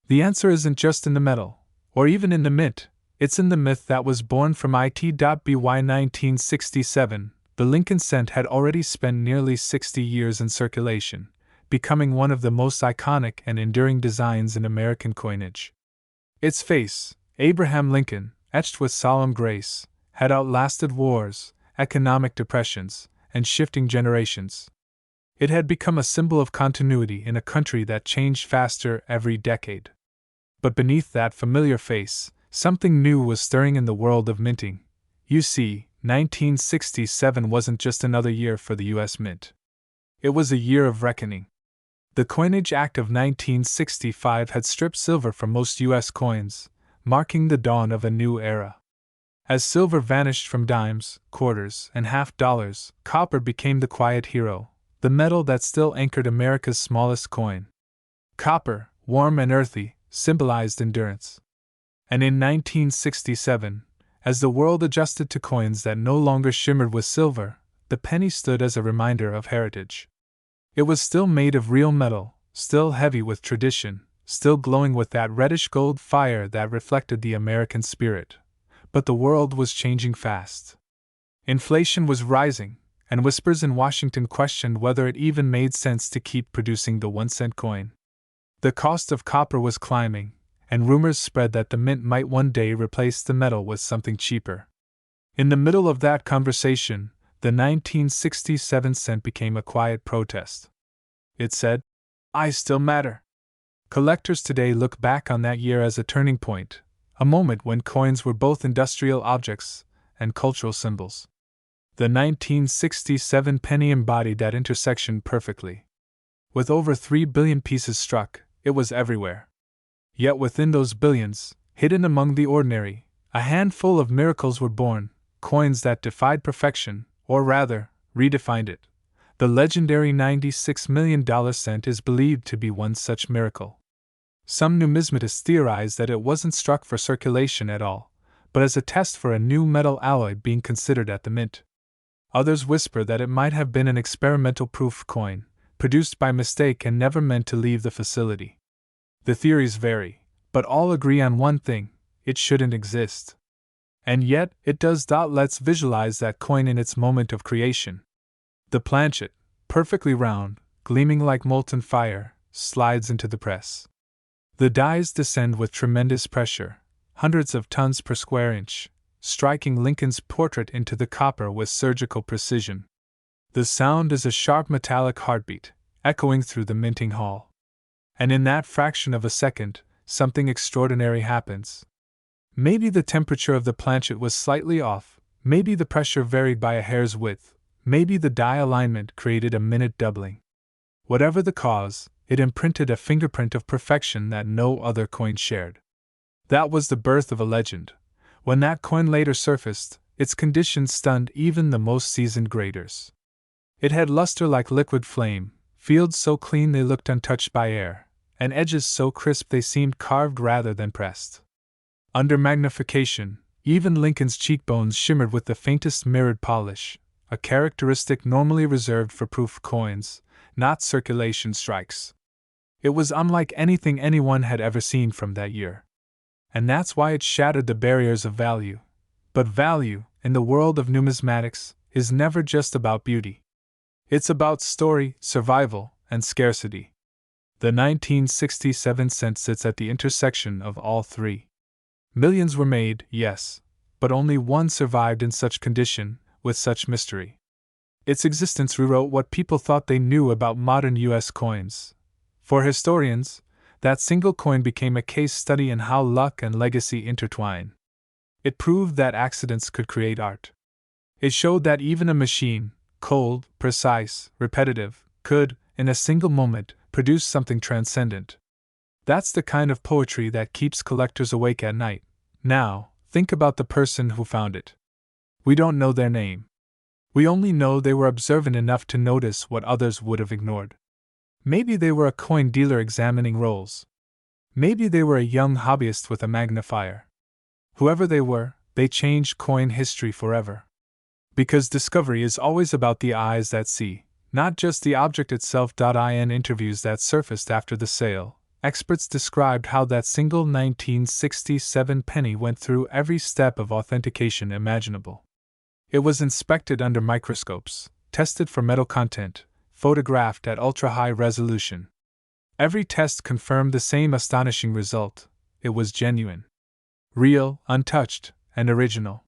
The answer isn't just in the metal, or even in the mint. It's in the myth that was born from it.by 1967. The Lincoln cent had already spent nearly 60 years in circulation, becoming one of the most iconic and enduring designs in American coinage. Its face, Abraham Lincoln, etched with solemn grace, had outlasted wars, economic depressions, and shifting generations. It had become a symbol of continuity in a country that changed faster every decade. But beneath that familiar face, something new was stirring in the world of minting. You see, 1967 wasn't just another year for the U.S. Mint. It was a year of reckoning. The Coinage Act of 1965 had stripped silver from most U.S. coins, marking the dawn of a new era. As silver vanished from dimes, quarters, and half dollars, copper became the quiet hero, the metal that still anchored America's smallest coin. Copper, warm and earthy, symbolized endurance. And in 1967, as the world adjusted to coins that no longer shimmered with silver, the penny stood as a reminder of heritage. It was still made of real metal, still heavy with tradition, still glowing with that reddish gold fire that reflected the American spirit. But the world was changing fast. Inflation was rising, and whispers in Washington questioned whether it even made sense to keep producing the 1-cent coin. The cost of copper was climbing, and rumors spread that the mint might one day replace the metal with something cheaper. In the middle of that conversation, the 1967 cent became a quiet protest. It said, "I still matter." Collectors today look back on that year as a turning point, a moment when coins were both industrial objects and cultural symbols. The 1967 penny embodied that intersection perfectly. With over 3 billion pieces struck, it was everywhere. Yet within those billions, hidden among the ordinary, a handful of miracles were born, coins that defied perfection, or rather, redefined it. The legendary $96 million cent is believed to be one such miracle. Some numismatists theorize that it wasn't struck for circulation at all, but as a test for a new metal alloy being considered at the mint. Others whisper that it might have been an experimental proof coin, produced by mistake and never meant to leave the facility. The theories vary, but all agree on one thing: it shouldn't exist. And yet, it does. Let's visualize that coin in its moment of creation. The planchet, perfectly round, gleaming like molten fire, slides into the press. The dies descend with tremendous pressure, hundreds of tons per square inch, striking Lincoln's portrait into the copper with surgical precision. The sound is a sharp metallic heartbeat, echoing through the minting hall. And in that fraction of a second, something extraordinary happens. Maybe the temperature of the planchet was slightly off, maybe the pressure varied by a hair's width, maybe the die alignment created a minute doubling. Whatever the cause, it imprinted a fingerprint of perfection that no other coin shared. That was the birth of a legend. When that coin later surfaced, its condition stunned even the most seasoned graders. It had luster like liquid flame, fields so clean they looked untouched by air, and edges so crisp they seemed carved rather than pressed. Under magnification, even Lincoln's cheekbones shimmered with the faintest mirrored polish, a characteristic normally reserved for proof coins, not circulation strikes. It was unlike anything anyone had ever seen from that year. And that's why it shattered the barriers of value. But value, in the world of numismatics, is never just about beauty. It's about story, survival, and scarcity. The 1967 cent sits at the intersection of all three. Millions were made, yes, but only one survived in such condition, with such mystery. Its existence rewrote what people thought they knew about modern U.S. coins. For historians, that single coin became a case study in how luck and legacy intertwine. It proved that accidents could create art. It showed that even a machine, cold, precise, repetitive, could, in a single moment, produce something transcendent. That's the kind of poetry that keeps collectors awake at night. Now, think about the person who found it. We don't know their name. We only know they were observant enough to notice what others would have ignored. Maybe they were a coin dealer examining rolls. Maybe they were a young hobbyist with a magnifier. Whoever they were, they changed coin history forever. Because discovery is always about the eyes that see, not just the object itself. In interviews that surfaced after the sale, experts described how that single 1967 penny went through every step of authentication imaginable. It was inspected under microscopes, tested for metal content, photographed at ultra-high resolution. Every test confirmed the same astonishing result: it was genuine. Real, untouched, and original.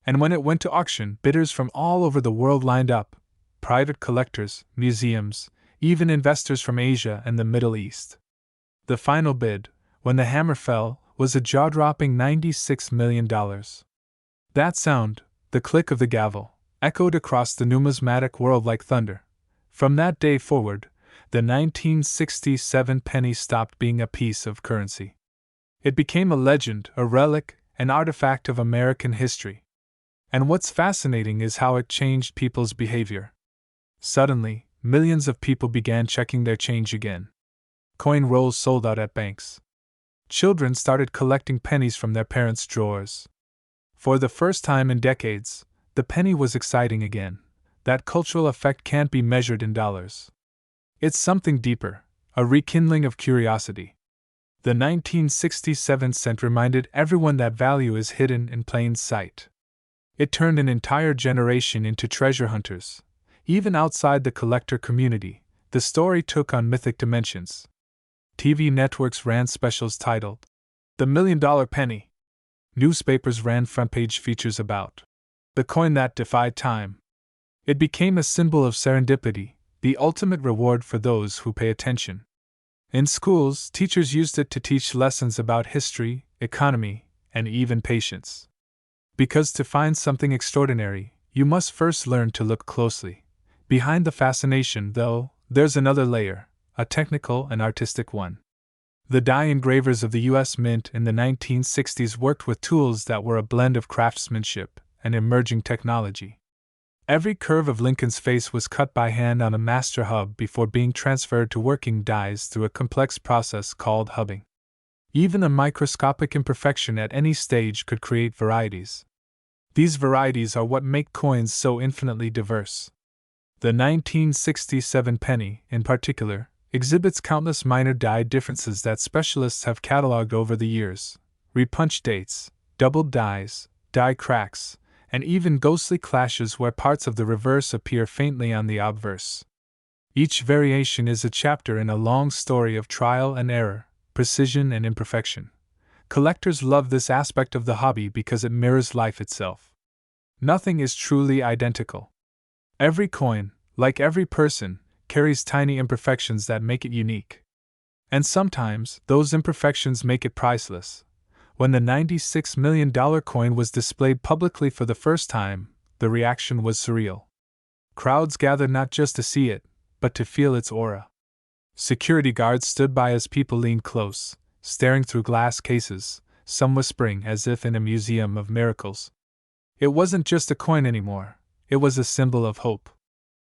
And when it went to auction, bidders from all over the world lined up: private collectors, museums, even investors from Asia and the Middle East. The final bid, when the hammer fell, was a jaw-dropping $96 million. That sound, the click of the gavel, echoed across the numismatic world like thunder. From that day forward, the 1967 penny stopped being a piece of currency. It became a legend, a relic, an artifact of American history. And what's fascinating is how it changed people's behavior. Suddenly, millions of people began checking their change again. Coin rolls sold out at banks. Children started collecting pennies from their parents' drawers. For the first time in decades, the penny was exciting again. That cultural effect can't be measured in dollars. It's something deeper, a rekindling of curiosity. The 1967 cent reminded everyone that value is hidden in plain sight. It turned an entire generation into treasure hunters. Even outside the collector community, the story took on mythic dimensions. TV networks ran specials titled "The $1 Million Penny." Newspapers ran front-page features about the coin that defied time. It became a symbol of serendipity, the ultimate reward for those who pay attention. In schools, teachers used it to teach lessons about history, economy, and even patience. Because to find something extraordinary, you must first learn to look closely. Behind the fascination, though, there's another layer, a technical and artistic one. The die engravers of the U.S. Mint in the 1960s worked with tools that were a blend of craftsmanship and emerging technology. Every curve of Lincoln's face was cut by hand on a master hub before being transferred to working dies through a complex process called hubbing. Even a microscopic imperfection at any stage could create varieties. These varieties are what make coins so infinitely diverse. The 1967 penny, in particular, exhibits countless minor die differences that specialists have cataloged over the years: repunch dates, doubled dies, die cracks, and even ghostly clashes where parts of the reverse appear faintly on the obverse. Each variation is a chapter in a long story of trial and error, precision and imperfection. Collectors love this aspect of the hobby because it mirrors life itself. Nothing is truly identical. Every coin, like every person, carries tiny imperfections that make it unique. And sometimes, those imperfections make it priceless. When the $96 million coin was displayed publicly for the first time, the reaction was surreal. Crowds gathered not just to see it, but to feel its aura. Security guards stood by as people leaned close, staring through glass cases, some whispering as if in a museum of miracles. It wasn't just a coin anymore, it was a symbol of hope.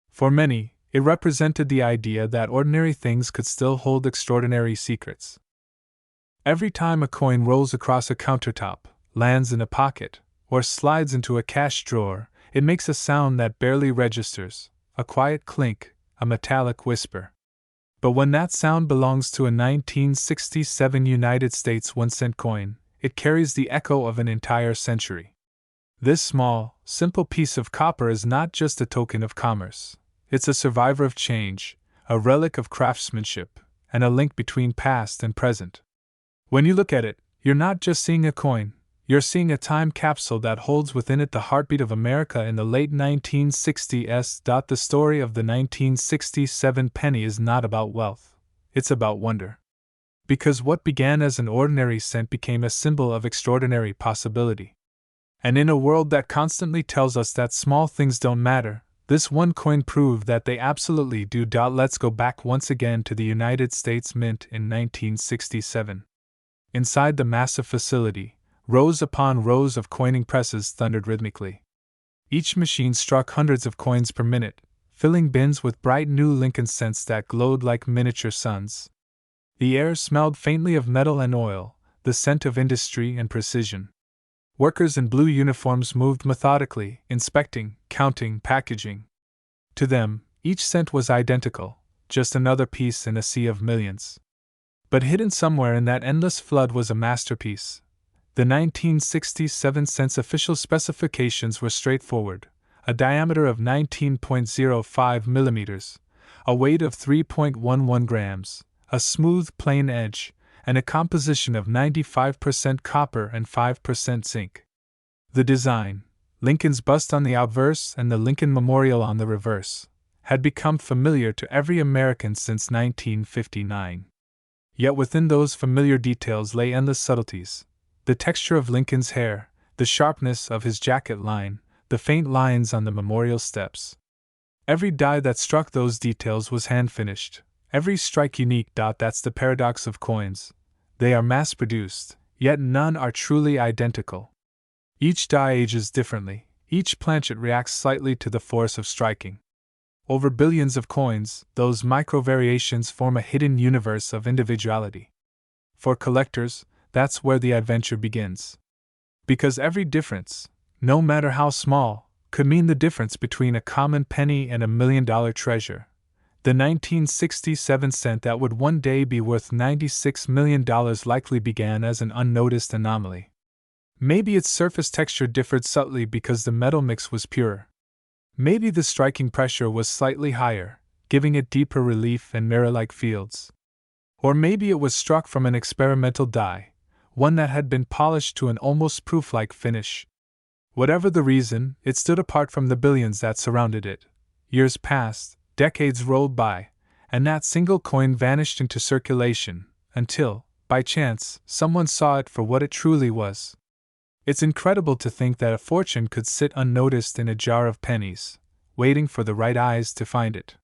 For many, it represented the idea that ordinary things could still hold extraordinary secrets. Every time a coin rolls across a countertop, lands in a pocket, or slides into a cash drawer, it makes a sound that barely registers, a quiet clink, a metallic whisper. But when that sound belongs to a 1967 United States 1-cent coin, it carries the echo of an entire century. This small, simple piece of copper is not just a token of commerce. It's a survivor of change, a relic of craftsmanship, and a link between past and present. When you look at it, you're not just seeing a coin, you're seeing a time capsule that holds within it the heartbeat of America in the late 1960s. The story of the 1967 penny is not about wealth, it's about wonder. Because what began as an ordinary cent became a symbol of extraordinary possibility. And in a world that constantly tells us that small things don't matter, this one coin proved that they absolutely do. Let's go back once again to the United States Mint in 1967. Inside the massive facility, rows upon rows of coining presses thundered rhythmically. Each machine struck hundreds of coins per minute, filling bins with bright new Lincoln cents that glowed like miniature suns. The air smelled faintly of metal and oil, the scent of industry and precision. Workers in blue uniforms moved methodically, inspecting, counting, packaging. To them, each cent was identical, just another piece in a sea of millions. But hidden somewhere in that endless flood was a masterpiece. The 1967 cent's official specifications were straightforward: a diameter of 19.05 millimeters, a weight of 3.11 grams, a smooth, plain edge, and a composition of 95% copper and 5% zinc. The design, Lincoln's bust on the obverse and the Lincoln Memorial on the reverse, had become familiar to every American since 1959. Yet within those familiar details lay endless subtleties: the texture of Lincoln's hair, the sharpness of his jacket line, the faint lines on the memorial steps. Every die that struck those details was hand-finished, every strike unique. That's the paradox of coins. They are mass-produced, yet none are truly identical. Each die ages differently, each planchet reacts slightly to the force of striking. Over billions of coins, those micro-variations form a hidden universe of individuality. For collectors, that's where the adventure begins. Because every difference, no matter how small, could mean the difference between a common penny and $1 million treasure. The 1967 cent that would one day be worth $96 million likely began as an unnoticed anomaly. Maybe its surface texture differed subtly because the metal mix was purer. Maybe the striking pressure was slightly higher, giving it deeper relief and mirror-like fields. Or maybe it was struck from an experimental die, one that had been polished to an almost proof-like finish. Whatever the reason, it stood apart from the billions that surrounded it. Years passed, decades rolled by, and that single coin vanished into circulation, until, by chance, someone saw it for what it truly was. It's incredible to think that a fortune could sit unnoticed in a jar of pennies, waiting for the right eyes to find it.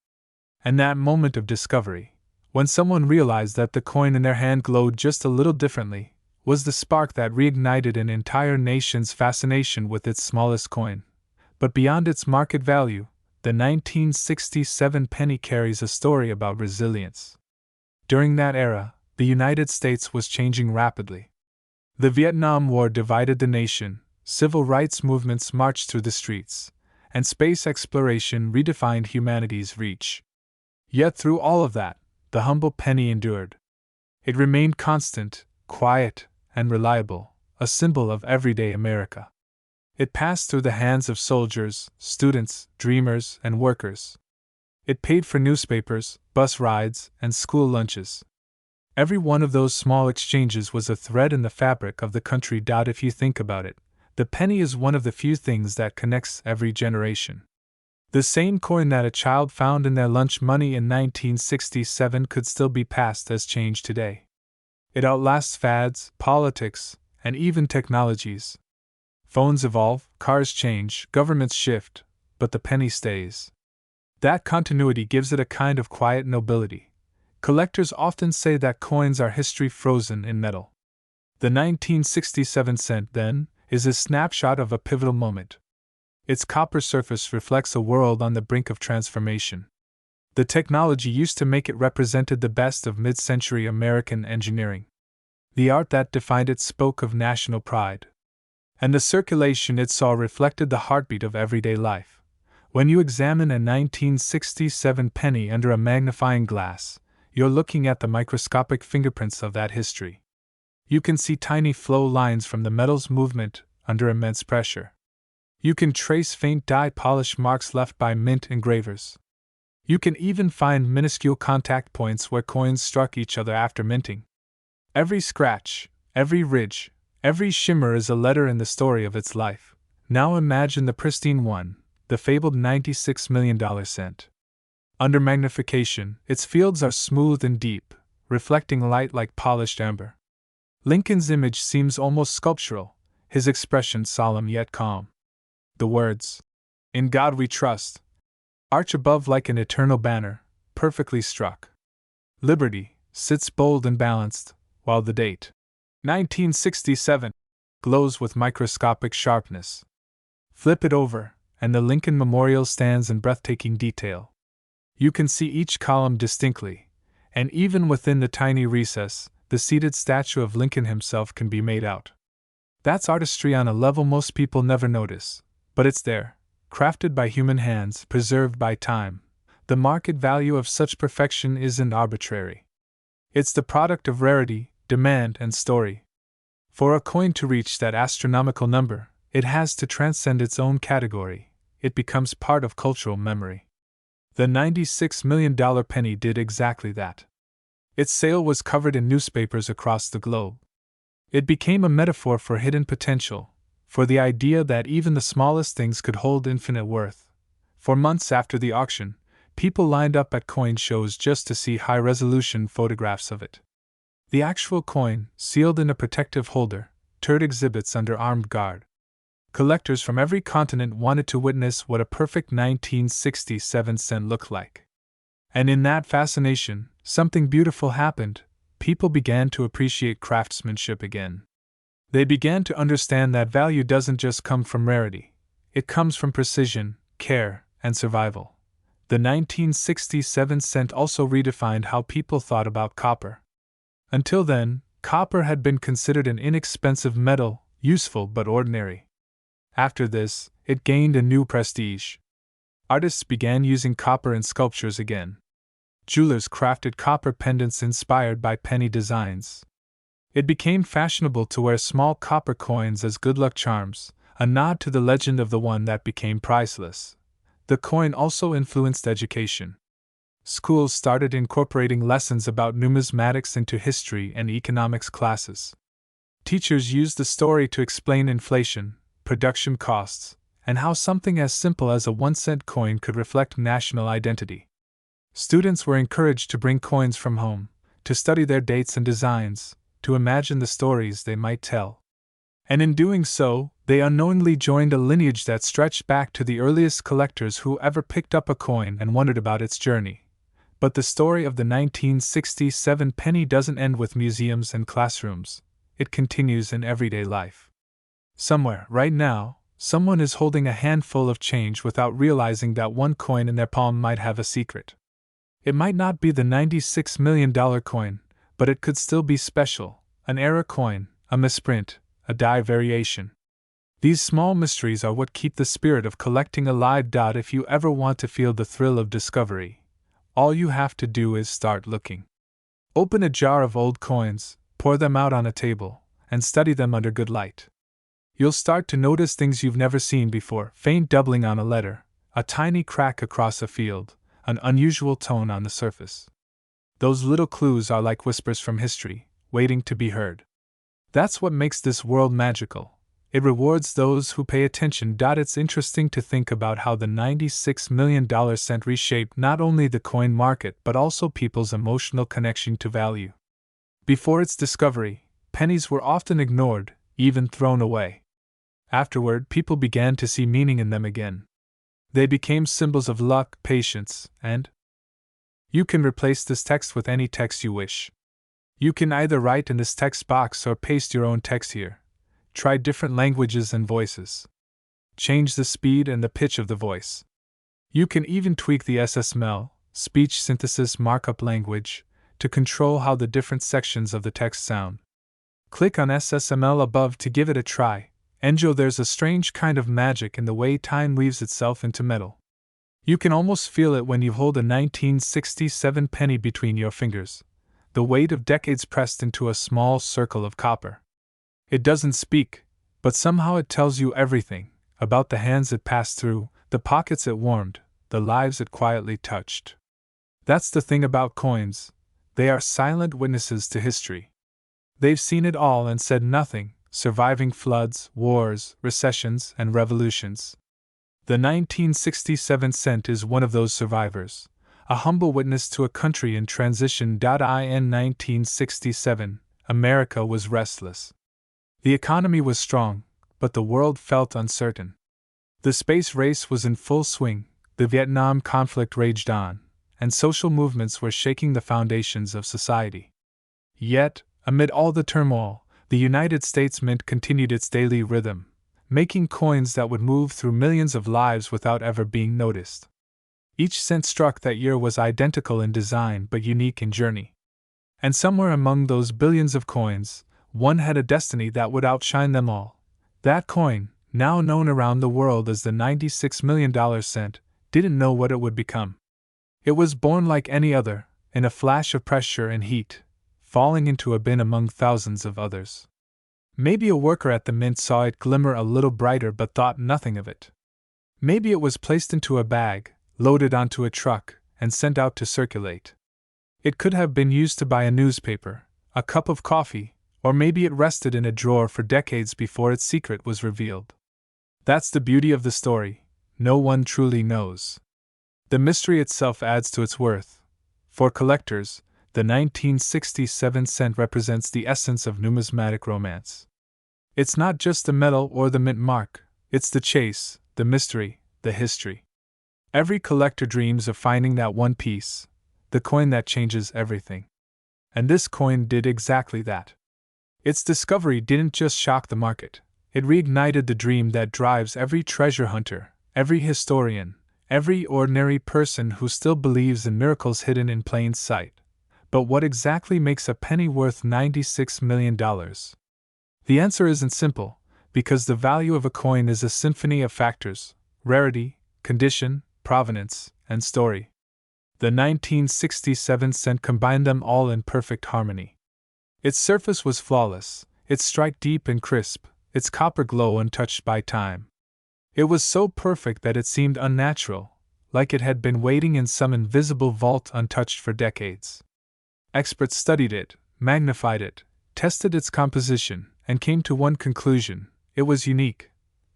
And that moment of discovery, when someone realized that the coin in their hand glowed just a little differently, was the spark that reignited an entire nation's fascination with its smallest coin. But beyond its market value, the 1967 penny carries a story about resilience. During that era, the United States was changing rapidly. The Vietnam War divided the nation, civil rights movements marched through the streets, and space exploration redefined humanity's reach. Yet through all of that, the humble penny endured. It remained constant, quiet, and reliable, a symbol of everyday America. It passed through the hands of soldiers, students, dreamers, and workers. It paid for newspapers, bus rides, and school lunches. Every one of those small exchanges was a thread in the fabric of the country. If you think about it, the penny is one of the few things that connects every generation. The same coin that a child found in their lunch money in 1967 could still be passed as change today. It outlasts fads, politics, and even technologies. Phones evolve, cars change, governments shift, but the penny stays. That continuity gives it a kind of quiet nobility. Collectors often say that coins are history frozen in metal. The 1967 cent, then, is a snapshot of a pivotal moment. Its copper surface reflects a world on the brink of transformation. The technology used to make it represented the best of mid-century American engineering. The art that defined it spoke of national pride. And the circulation it saw reflected the heartbeat of everyday life. When you examine a 1967 penny under a magnifying glass, you're looking at the microscopic fingerprints of that history. You can see tiny flow lines from the metal's movement under immense pressure. You can trace faint dye polish marks left by mint engravers. You can even find minuscule contact points where coins struck each other after minting. Every scratch, every ridge, every shimmer is a letter in the story of its life. Now imagine the pristine one, the fabled $96 million cent. Under magnification, its fields are smooth and deep, reflecting light like polished amber. Lincoln's image seems almost sculptural, his expression solemn yet calm. The words, "In God we trust," arch above like an eternal banner, perfectly struck. Liberty sits bold and balanced, while the date, 1967, glows with microscopic sharpness. Flip it over, and the Lincoln Memorial stands in breathtaking detail. You can see each column distinctly, and even within the tiny recess, the seated statue of Lincoln himself can be made out. That's artistry on a level most people never notice, but it's there, crafted by human hands, preserved by time. The market value of such perfection isn't arbitrary. It's the product of rarity, demand, and story. For a coin to reach that astronomical number, it has to transcend its own category. It becomes part of cultural memory. The $96 million penny did exactly that. Its sale was covered in newspapers across the globe. It became a metaphor for hidden potential, for the idea that even the smallest things could hold infinite worth. For months after the auction, people lined up at coin shows just to see high-resolution photographs of it. The actual coin, sealed in a protective holder, toured exhibits under armed guard. Collectors from every continent wanted to witness what a perfect 1967 cent looked like. And in that fascination, something beautiful happened. People began to appreciate craftsmanship again. They began to understand that value doesn't just come from rarity. It comes from precision, care, and survival. The 1967 cent also redefined how people thought about copper. Until then, copper had been considered an inexpensive metal, useful but ordinary. After this, it gained a new prestige. Artists began using copper in sculptures again. Jewelers crafted copper pendants inspired by penny designs. It became fashionable to wear small copper coins as good luck charms, a nod to the legend of the one that became priceless. The coin also influenced education. Schools started incorporating lessons about numismatics into history and economics classes. Teachers used the story to explain inflation, production costs, and how something as simple as a 1-cent coin could reflect national identity. Students were encouraged to bring coins from home, to study their dates and designs, to imagine the stories they might tell. And in doing so, they unknowingly joined a lineage that stretched back to the earliest collectors who ever picked up a coin and wondered about its journey. But the story of the 1967 penny doesn't end with museums and classrooms. It continues in everyday life. Somewhere, right now, someone is holding a handful of change without realizing that one coin in their palm might have a secret. It might not be the $96 million coin, but it could still be special, an error coin, a misprint, a die variation. These small mysteries are what keep the spirit of collecting alive. If you ever want to feel the thrill of discovery, all you have to do is start looking. Open a jar of old coins, pour them out on a table, and study them under good light. You'll start to notice things you've never seen before: faint doubling on a letter, a tiny crack across a field, an unusual tone on the surface. Those little clues are like whispers from history, waiting to be heard. That's what makes this world magical. It rewards those who pay attention. It's interesting to think about how the $96 million cent reshaped not only the coin market but also people's emotional connection to value. Before its discovery, pennies were often ignored, even thrown away. Afterward, people began to see meaning in them again. They became symbols of luck, patience, and you can replace this text with any text you wish. You can either write in this text box or paste your own text here. Try different languages and voices. Change the speed and the pitch of the voice. You can even tweak the SSML, speech synthesis markup language, to control how the different sections of the text sound. Click on SSML above to give it a try. Enjoy. There's a strange kind of magic in the way time weaves itself into metal. You can almost feel it when you hold a 1967 penny between your fingers, the weight of decades pressed into a small circle of copper. It doesn't speak, but somehow it tells you everything about the hands it passed through, the pockets it warmed, the lives it quietly touched. That's the thing about coins. They are silent witnesses to history. They've seen it all and said nothing, surviving floods, wars, recessions, and revolutions. The 1967 cent is one of those survivors, a humble witness to a country in transition. In 1967, America was restless. The economy was strong, but the world felt uncertain. The space race was in full swing, the Vietnam conflict raged on, and social movements were shaking the foundations of society. Yet, amid all the turmoil, the United States Mint continued its daily rhythm, making coins that would move through millions of lives without ever being noticed. Each cent struck that year was identical in design but unique in journey. And somewhere among those billions of coins, one had a destiny that would outshine them all. That coin, now known around the world as the $96 million cent, didn't know what it would become. It was born like any other, in a flash of pressure and heat, falling into a bin among thousands of others. Maybe a worker at the mint saw it glimmer a little brighter but thought nothing of it. Maybe it was placed into a bag, loaded onto a truck, and sent out to circulate. It could have been used to buy a newspaper, a cup of coffee, or maybe it rested in a drawer for decades before its secret was revealed. That's the beauty of the story. No one truly knows. The mystery itself adds to its worth. For collectors, the 1967 cent represents the essence of numismatic romance. It's not just the metal or the mint mark, it's the chase, the mystery, the history. Every collector dreams of finding that one piece, the coin that changes everything. And this coin did exactly that. Its discovery didn't just shock the market, it reignited the dream that drives every treasure hunter, every historian, every ordinary person who still believes in miracles hidden in plain sight. But what exactly makes a penny worth $96 million? The answer isn't simple, because the value of a coin is a symphony of factors: rarity, condition, provenance, and story. The 1967 cent combined them all in perfect harmony. Its surface was flawless, its strike deep and crisp, its copper glow untouched by time. It was so perfect that it seemed unnatural, like it had been waiting in some invisible vault untouched for decades. Experts studied it, magnified it, tested its composition, and came to one conclusion: it was unique.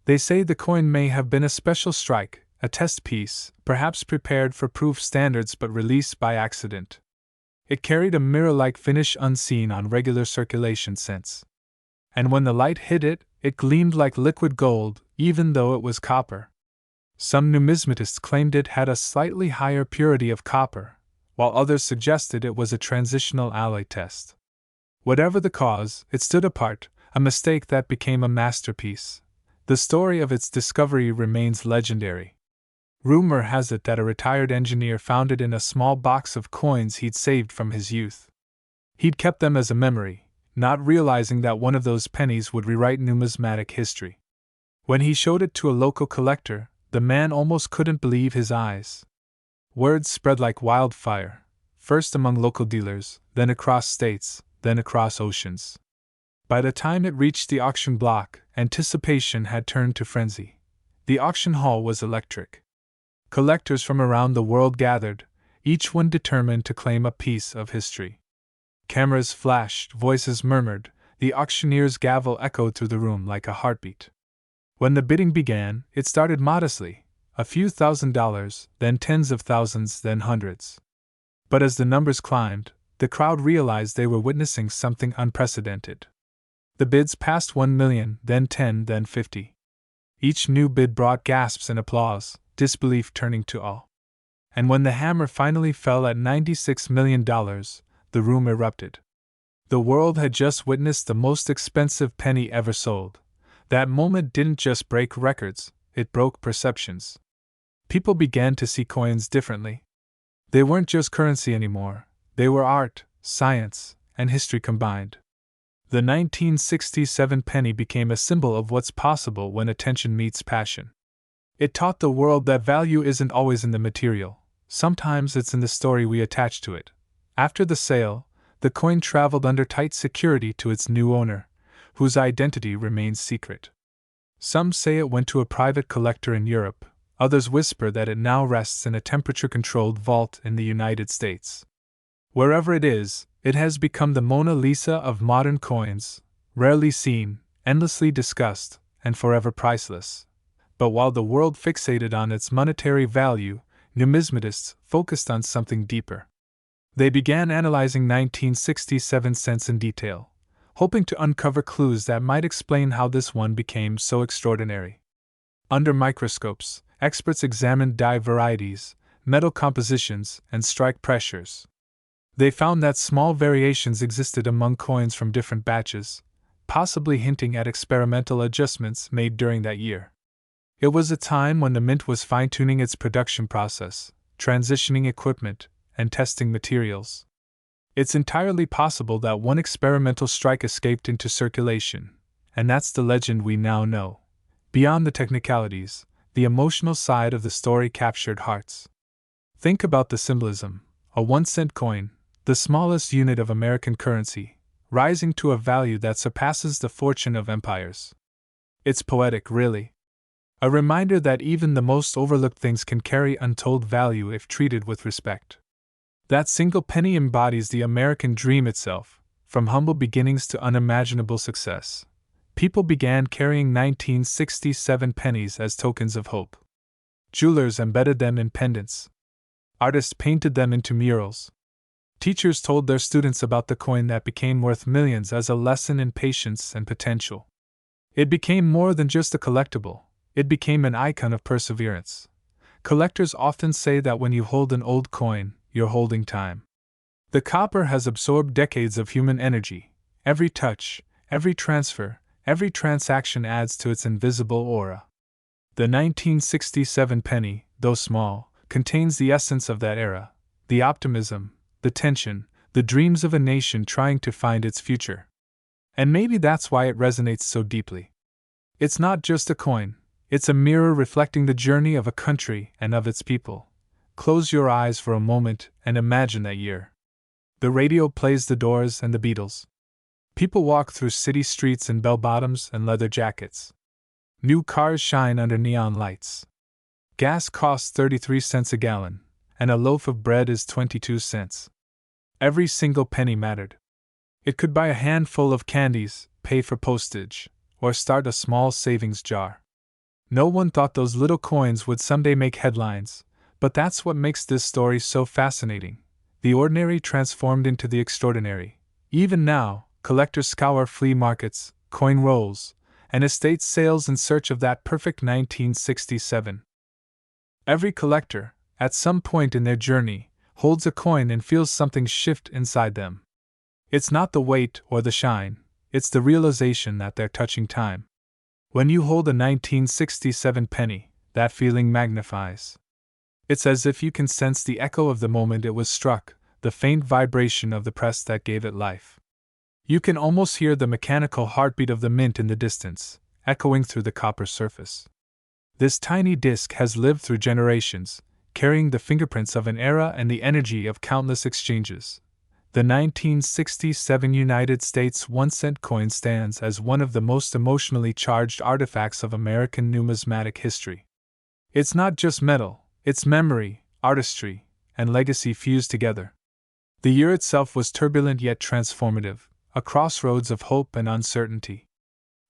They say the coin may have been a special strike, a test piece, perhaps prepared for proof standards but released by accident. It carried a mirror-like finish unseen on regular circulation cents. And when the light hit it, it gleamed like liquid gold, even though it was copper. Some numismatists claimed it had a slightly higher purity of copper, while others suggested it was a transitional alloy test. Whatever the cause, it stood apart, a mistake that became a masterpiece. The story of its discovery remains legendary. Rumor has it that a retired engineer found it in a small box of coins he'd saved from his youth. He'd kept them as a memory, not realizing that one of those pennies would rewrite numismatic history. When he showed it to a local collector, the man almost couldn't believe his eyes. Word spread like wildfire, first among local dealers, then across states, then across oceans. By the time it reached the auction block, anticipation had turned to frenzy. The auction hall was electric. Collectors from around the world gathered, each one determined to claim a piece of history. Cameras flashed, voices murmured, the auctioneer's gavel echoed through the room like a heartbeat. When the bidding began, it started modestly, a few $1,000s, then tens of thousands, then hundreds. But as the numbers climbed, the crowd realized they were witnessing something unprecedented. The bids passed 1 million, then 10, then 50. Each new bid brought gasps and applause, disbelief turning to awe. And when the hammer finally fell at $96 million, the room erupted. The world had just witnessed the most expensive penny ever sold. That moment didn't just break records, it broke perceptions. People began to see coins differently. They weren't just currency anymore, they were art, science, and history combined. The 1967 penny became a symbol of what's possible when attention meets passion. It taught the world that value isn't always in the material, sometimes it's in the story we attach to it. After the sale, the coin traveled under tight security to its new owner, whose identity remains secret. Some say it went to a private collector in Europe, others whisper that it now rests in a temperature-controlled vault in the United States. Wherever it is, it has become the Mona Lisa of modern coins, rarely seen, endlessly discussed, and forever priceless. But while the world fixated on its monetary value, numismatists focused on something deeper. They began analyzing 1967 cents in detail, hoping to uncover clues that might explain how this one became so extraordinary. Under microscopes, experts examined die varieties, metal compositions, and strike pressures. They found that small variations existed among coins from different batches, possibly hinting at experimental adjustments made during that year. It was a time when the mint was fine-tuning its production process, transitioning equipment, and testing materials. It's entirely possible that one experimental strike escaped into circulation, and that's the legend we now know. Beyond the technicalities, the emotional side of the story captured hearts. Think about the symbolism: a 1-cent coin, the smallest unit of American currency, rising to a value that surpasses the fortune of empires. It's poetic, really. A reminder that even the most overlooked things can carry untold value if treated with respect. That single penny embodies the American dream itself, from humble beginnings to unimaginable success. People began carrying 1967 pennies as tokens of hope. Jewelers embedded them in pendants. Artists painted them into murals. Teachers told their students about the coin that became worth millions as a lesson in patience and potential. It became more than just a collectible, it became an icon of perseverance. Collectors often say that when you hold an old coin, you're holding time. The copper has absorbed decades of human energy. Every touch, every transfer, every transaction adds to its invisible aura. The 1967 penny, though small, contains the essence of that era: the optimism, the tension, the dreams of a nation trying to find its future. And maybe that's why it resonates so deeply. It's not just a coin, it's a mirror reflecting the journey of a country and of its people. Close your eyes for a moment and imagine that year. The radio plays the Doors and the Beatles. People walk through city streets in bell-bottoms and leather jackets. New cars shine under neon lights. Gas costs 33 cents a gallon, and a loaf of bread is 22 cents. Every single penny mattered. It could buy a handful of candies, pay for postage, or start a small savings jar. No one thought those little coins would someday make headlines, but that's what makes this story so fascinating. The ordinary transformed into the extraordinary. Even now, collectors scour flea markets, coin rolls, and estate sales in search of that perfect 1967. Every collector, at some point in their journey, holds a coin and feels something shift inside them. It's not the weight or the shine, it's the realization that they're touching time. When you hold a 1967 penny, that feeling magnifies. It's as if you can sense the echo of the moment it was struck, the faint vibration of the press that gave it life. You can almost hear the mechanical heartbeat of the mint in the distance, echoing through the copper surface. This tiny disc has lived through generations, carrying the fingerprints of an era and the energy of countless exchanges. The 1967 United States 1-cent coin stands as one of the most emotionally charged artifacts of American numismatic history. It's not just metal, it's memory, artistry, and legacy fused together. The year itself was turbulent yet transformative, a crossroads of hope and uncertainty.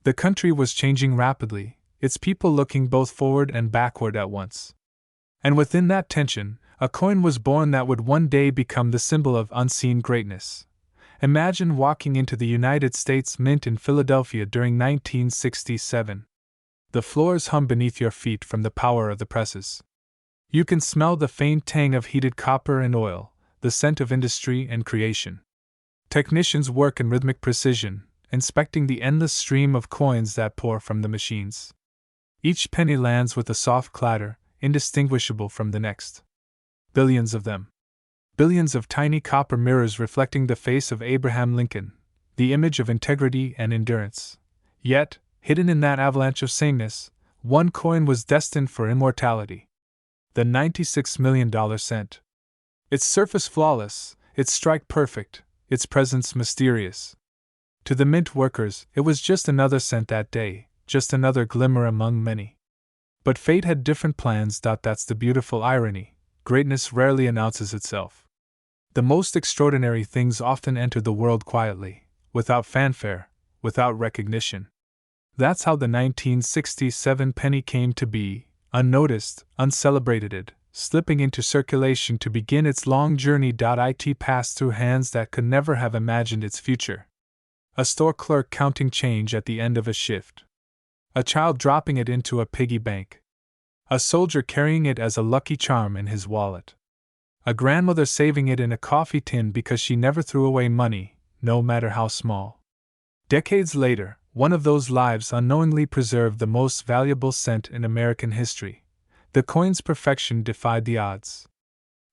The country was changing rapidly, its people looking both forward and backward at once. And within that tension, a coin was born that would one day become the symbol of unseen greatness. Imagine walking into the United States Mint in Philadelphia during 1967. The floors hum beneath your feet from the power of the presses. You can smell the faint tang of heated copper and oil, the scent of industry and creation. Technicians work in rhythmic precision, inspecting the endless stream of coins that pour from the machines. Each penny lands with a soft clatter, indistinguishable from the next. Billions of them. Billions of tiny copper mirrors reflecting the face of Abraham Lincoln, the image of integrity and endurance. Yet, hidden in that avalanche of sameness, one coin was destined for immortality. The $96 million cent. Its surface flawless, its strike perfect, its presence mysterious. To the mint workers, it was just another cent that day, just another glimmer among many. But fate had different plans. That's the beautiful irony. Greatness rarely announces itself. The most extraordinary things often enter the world quietly, without fanfare, without recognition. That's how the 1967 penny came to be, unnoticed, uncelebrated, slipping into circulation to begin its long journey. It passed through hands that could never have imagined its future. A store clerk counting change at the end of a shift. A child dropping it into a piggy bank. A soldier carrying it as a lucky charm in his wallet. A grandmother saving it in a coffee tin because she never threw away money, no matter how small. Decades later, one of those lives unknowingly preserved the most valuable cent in American history. The coin's perfection defied the odds.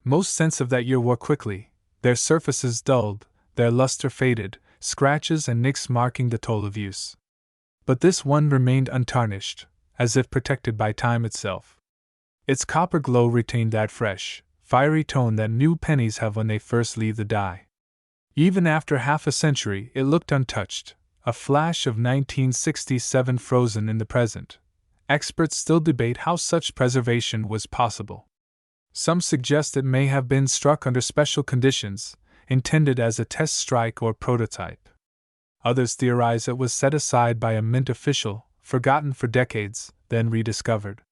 Most cents of that year wore quickly, their surfaces dulled, their luster faded, scratches and nicks marking the toll of use. But this one remained untarnished, as if protected by time itself. Its copper glow retained that fresh, fiery tone that new pennies have when they first leave the die. Even after half a century, it looked untouched, a flash of 1967 frozen in the present. Experts still debate how such preservation was possible. Some suggest it may have been struck under special conditions, intended as a test strike or prototype. Others theorize it was set aside by a mint official, forgotten for decades, then rediscovered.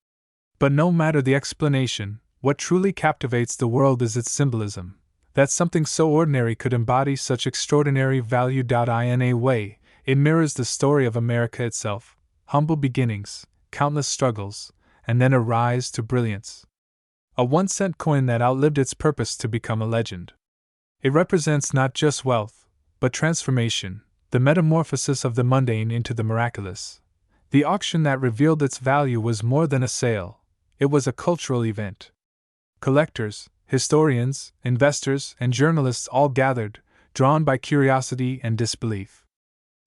But no matter the explanation, what truly captivates the world is its symbolism, that something so ordinary could embody such extraordinary value. In a way, it mirrors the story of America itself, humble beginnings, countless struggles, and then a rise to brilliance. A 1-cent coin that outlived its purpose to become a legend. It represents not just wealth, but transformation, the metamorphosis of the mundane into the miraculous. The auction that revealed its value was more than a sale, it was a cultural event. Collectors, historians, investors, and journalists all gathered, drawn by curiosity and disbelief.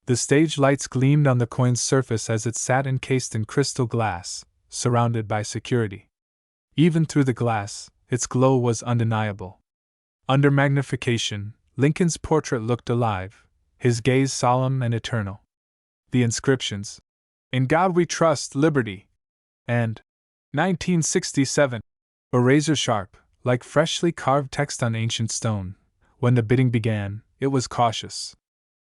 The stage lights gleamed on the coin's surface as it sat encased in crystal glass, surrounded by security. Even through the glass, its glow was undeniable. Under magnification, Lincoln's portrait looked alive, his gaze solemn and eternal. The inscriptions, "In God We Trust, Liberty," and 1967, were razor sharp, like freshly carved text on ancient stone. When the bidding began, it was cautious.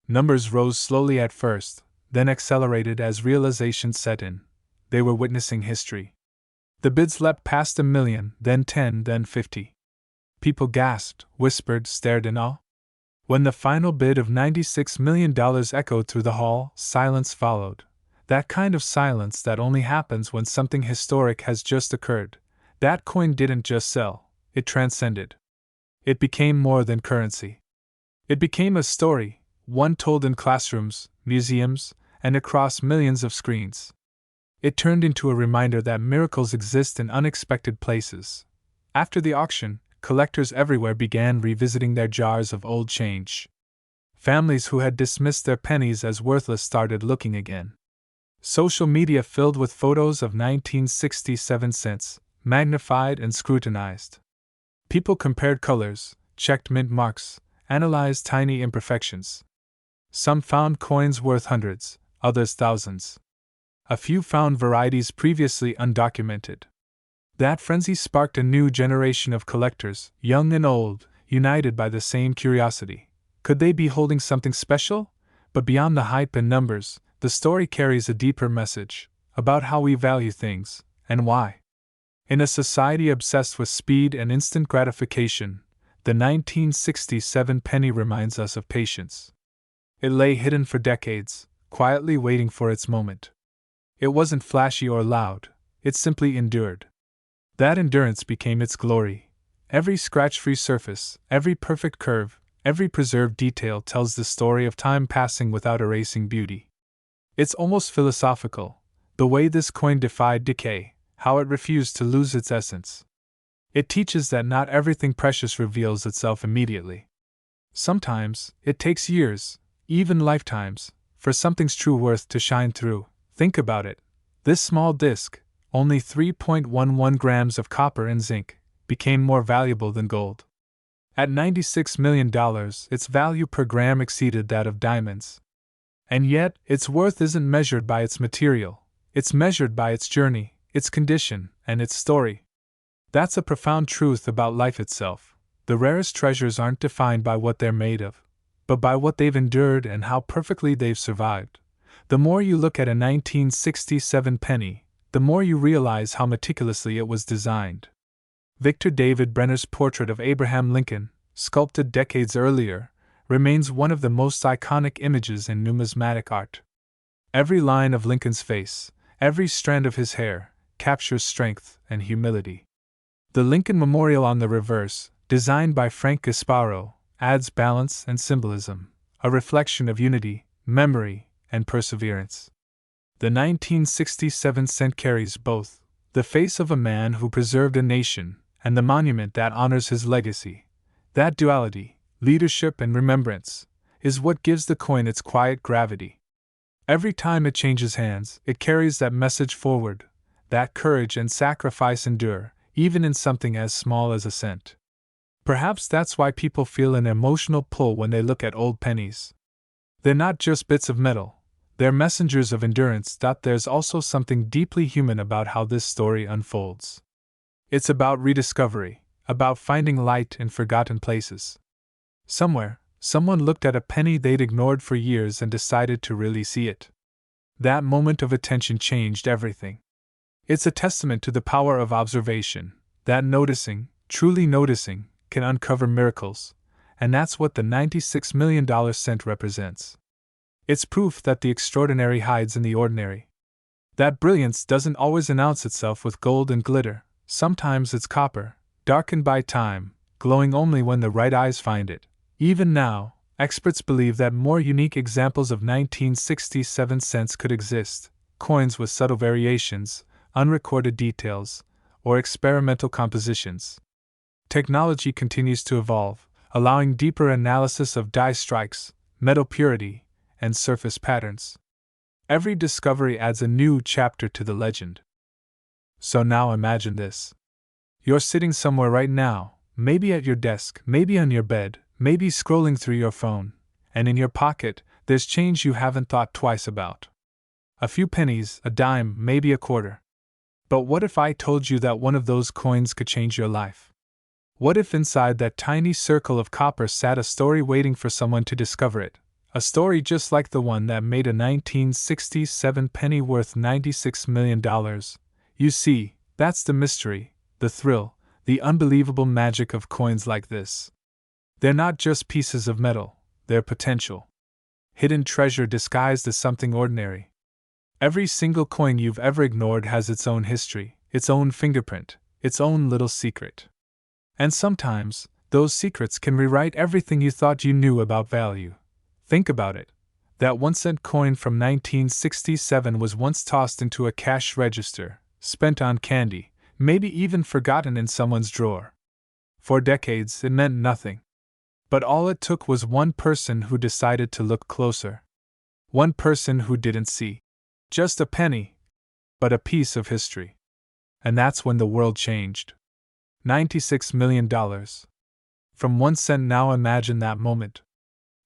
Numbers rose slowly at first, then accelerated as realization set in. They were witnessing history. The bids leapt past 1 million, then 10, then 50. People gasped, whispered, stared in awe. When the final bid of $96 million echoed through the hall, silence followed. That kind of silence that only happens when something historic has just occurred. That coin didn't just sell, it transcended. It became more than currency. It became a story, one told in classrooms, museums, and across millions of screens. It turned into a reminder that miracles exist in unexpected places. After the auction, collectors everywhere began revisiting their jars of old change. Families who had dismissed their pennies as worthless started looking again. Social media filled with photos of 1967 cents, magnified and scrutinized. People compared colors, checked mint marks, analyzed tiny imperfections. Some found coins worth hundreds, others thousands. A few found varieties previously undocumented. That frenzy sparked a new generation of collectors, young and old, united by the same curiosity. Could they be holding something special? But beyond the hype and numbers, the story carries a deeper message about how we value things, and why. In a society obsessed with speed and instant gratification, The 1967 penny reminds us of patience. It lay hidden for decades, quietly waiting for its moment. It wasn't flashy or loud, it simply endured. That endurance became its glory. Every scratch-free surface, every perfect curve, every preserved detail tells the story of time passing without erasing beauty. It's almost philosophical, the way this coin defied decay, how it refused to lose its essence. It teaches that not everything precious reveals itself immediately. Sometimes, it takes years, even lifetimes, for something's true worth to shine through. Think about it. This small disc, only 3.11 grams of copper and zinc, became more valuable than gold. At $96 million, its value per gram exceeded that of diamonds. And yet, its worth isn't measured by its material, it's measured by its journey, its condition, and its story. That's a profound truth about life itself. The rarest treasures aren't defined by what they're made of, but by what they've endured and how perfectly they've survived. The more you look at a 1967 penny, the more you realize how meticulously it was designed. Victor David Brenner's portrait of Abraham Lincoln, sculpted decades earlier, remains one of the most iconic images in numismatic art. Every line of Lincoln's face, every strand of his hair, captures strength and humility. The Lincoln Memorial on the reverse, designed by Frank Gasparo, adds balance and symbolism, a reflection of unity, memory, and perseverance. The 1967 cent carries both, the face of a man who preserved a nation, and the monument that honors his legacy. That duality, leadership and remembrance, is what gives the coin its quiet gravity. Every time it changes hands, it carries that message forward, that courage and sacrifice endure, even in something as small as a cent. Perhaps that's why people feel an emotional pull when they look at old pennies. They're not just bits of metal, they're messengers of endurance. There's also something deeply human about how this story unfolds. It's about rediscovery, about finding light in forgotten places. Somewhere, someone looked at a penny they'd ignored for years and decided to really see it. That moment of attention changed everything. It's a testament to the power of observation, that noticing, truly noticing, can uncover miracles, and that's what the $96 million cent represents. It's proof that the extraordinary hides in the ordinary. That brilliance doesn't always announce itself with gold and glitter, sometimes it's copper, darkened by time, glowing only when the right eyes find it. Even now, experts believe that more unique examples of 1967 cents could exist, coins with subtle variations, unrecorded details, or experimental compositions. Technology continues to evolve, allowing deeper analysis of die strikes, metal purity, and surface patterns. Every discovery adds a new chapter to the legend. So now imagine this. You're sitting somewhere right now, maybe at your desk, maybe on your bed, maybe scrolling through your phone, and in your pocket, there's change you haven't thought twice about. A few pennies, a dime, maybe a quarter. But what if I told you that one of those coins could change your life? What if inside that tiny circle of copper sat a story waiting for someone to discover it? A story just like the one that made a 1967 penny worth $96 million. You see, that's the mystery, the thrill, the unbelievable magic of coins like this. They're not just pieces of metal, they're potential. Hidden treasure disguised as something ordinary. Every single coin you've ever ignored has its own history, its own fingerprint, its own little secret. And sometimes, those secrets can rewrite everything you thought you knew about value. Think about it. That 1-cent coin from 1967 was once tossed into a cash register, spent on candy, maybe even forgotten in someone's drawer. For decades, it meant nothing. But all it took was one person who decided to look closer. One person who didn't see just a penny, but a piece of history. And that's when the world changed. $96 million. From 1 cent. Now imagine that moment.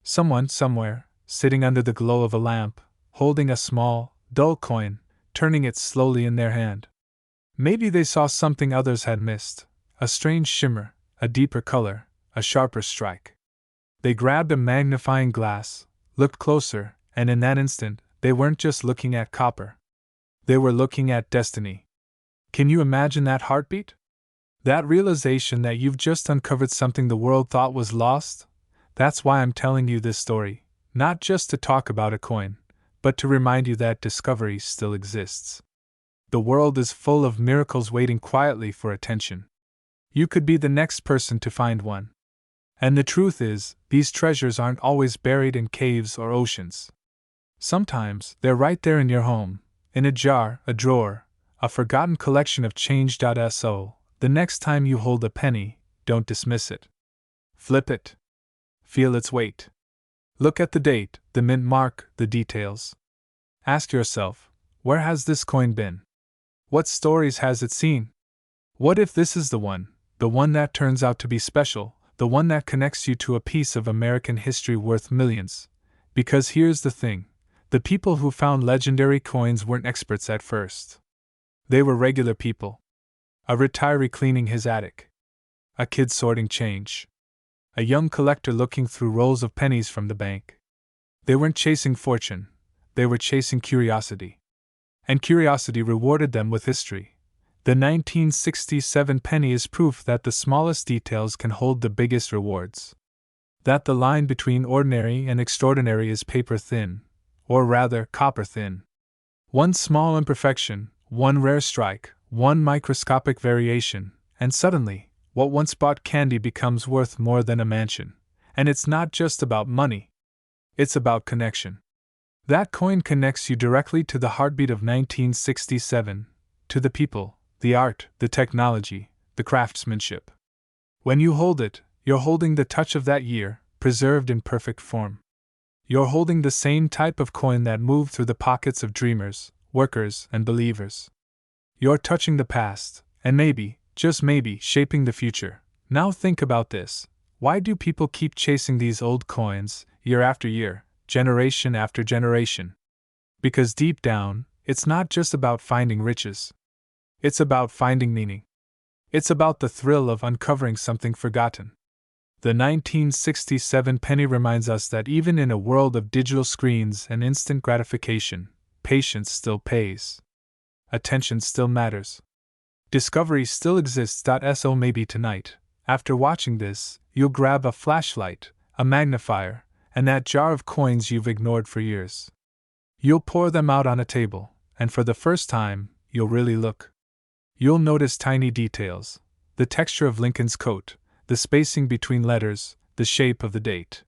Someone, somewhere, sitting under the glow of a lamp, holding a small, dull coin, turning it slowly in their hand. Maybe they saw something others had missed, a strange shimmer, a deeper color, a sharper strike. They grabbed a magnifying glass, looked closer, and in that instant, they weren't just looking at copper. They were looking at destiny. Can you imagine that heartbeat? That realization that you've just uncovered something the world thought was lost? That's why I'm telling you this story, not just to talk about a coin, but to remind you that discovery still exists. The world is full of miracles waiting quietly for attention. You could be the next person to find one. And the truth is, these treasures aren't always buried in caves or oceans. Sometimes, they're right there in your home, in a jar, a drawer, a forgotten collection of change.so. The next time you hold a penny, don't dismiss it. Flip it. Feel its weight. Look at the date, the mint mark, the details. Ask yourself, where has this coin been? What stories has it seen? What if this is the one that turns out to be special, the one that connects you to a piece of American history worth millions? Because here's the thing, the people who found legendary coins weren't experts at first. They were regular people. A retiree cleaning his attic. A kid sorting change. A young collector looking through rolls of pennies from the bank. They weren't chasing fortune, they were chasing curiosity. And curiosity rewarded them with history. The 1967 penny is proof that the smallest details can hold the biggest rewards. That the line between ordinary and extraordinary is paper thin, or rather, copper thin. One small imperfection, one rare strike, one microscopic variation, and suddenly, what once bought candy becomes worth more than a mansion. And it's not just about money. It's about connection. That coin connects you directly to the heartbeat of 1967, to the people, the art, the technology, the craftsmanship. When you hold it, you're holding the touch of that year, preserved in perfect form. You're holding the same type of coin that moved through the pockets of dreamers, workers, and believers. You're touching the past, and maybe, just maybe, shaping the future. Now think about this. Why do people keep chasing these old coins, year after year, generation after generation? Because deep down, it's not just about finding riches. It's about finding meaning. It's about the thrill of uncovering something forgotten. The 1967 penny reminds us that even in a world of digital screens and instant gratification, patience still pays. Attention still matters. Discovery still exists. So maybe tonight, after watching this, you'll grab a flashlight, a magnifier, and that jar of coins you've ignored for years. You'll pour them out on a table, and for the first time, you'll really look. You'll notice tiny details, the texture of Lincoln's coat, the spacing between letters, the shape of the date.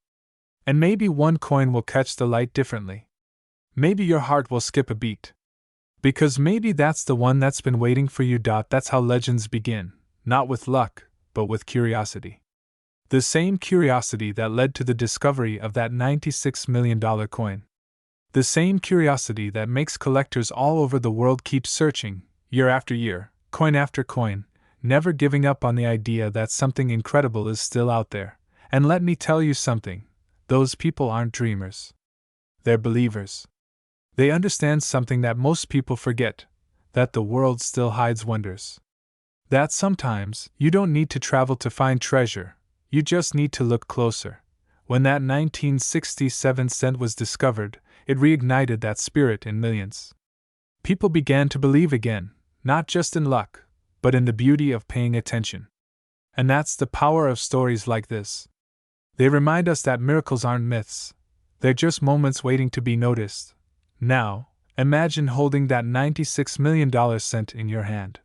And maybe one coin will catch the light differently. Maybe your heart will skip a beat. Because maybe that's the one that's been waiting for you. That's how legends begin, not with luck, but with curiosity. The same curiosity that led to the discovery of that $96 million coin. The same curiosity that makes collectors all over the world keep searching, year after year, coin after coin, never giving up on the idea that something incredible is still out there. And let me tell you something, those people aren't dreamers. They're believers. They understand something that most people forget, that the world still hides wonders. That sometimes, you don't need to travel to find treasure, you just need to look closer. When that 1967 cent was discovered, it reignited that spirit in millions. People began to believe again, not just in luck, but in the beauty of paying attention. And that's the power of stories like this. They remind us that miracles aren't myths, they're just moments waiting to be noticed. Now, imagine holding that $96 million cent in your hand.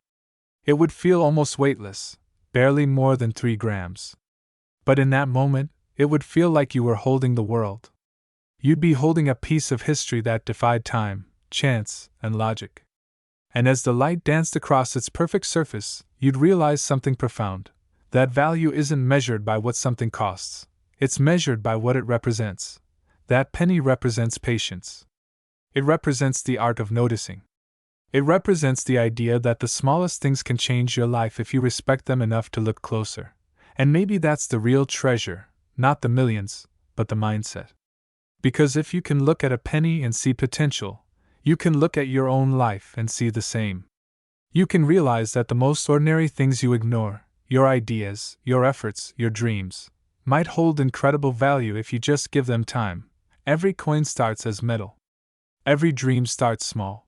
It would feel almost weightless, barely more than 3 grams. But in that moment, it would feel like you were holding the world. You'd be holding a piece of history that defied time, chance, and logic. And as the light danced across its perfect surface, you'd realize something profound. That value isn't measured by what something costs, it's measured by what it represents. That penny represents patience. It represents the art of noticing. It represents the idea that the smallest things can change your life if you respect them enough to look closer. And maybe that's the real treasure, not the millions, but the mindset. Because if you can look at a penny and see potential, you can look at your own life and see the same. You can realize that the most ordinary things you ignore, your ideas, your efforts, your dreams, might hold incredible value if you just give them time. Every coin starts as metal. Every dream starts small.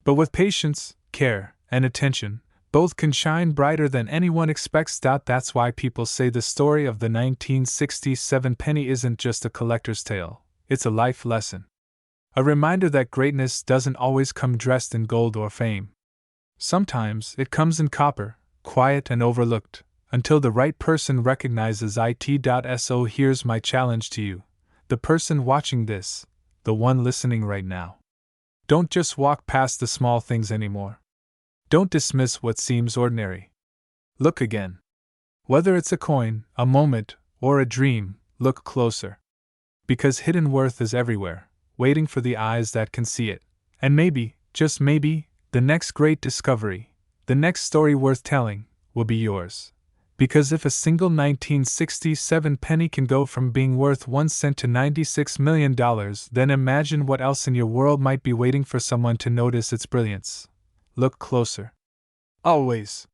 But with patience, care, and attention, Both can shine brighter than anyone expects. That's why people say the story of the 1967 penny isn't just a collector's tale, it's a life lesson. A reminder that greatness doesn't always come dressed in gold or fame. Sometimes it comes in copper, quiet and overlooked, until the right person recognizes it. So here's my challenge to you, the person watching this, the one listening right now. Don't just walk past the small things anymore. Don't dismiss what seems ordinary. Look again. Whether it's a coin, a moment, or a dream, look closer. Because hidden worth is everywhere, waiting for the eyes that can see it. And maybe, just maybe, the next great discovery, the next story worth telling, will be yours. Because if a single 1967 penny can go from being worth 1 cent to $96 million, then imagine what else in your world might be waiting for someone to notice its brilliance. Look closer. Always.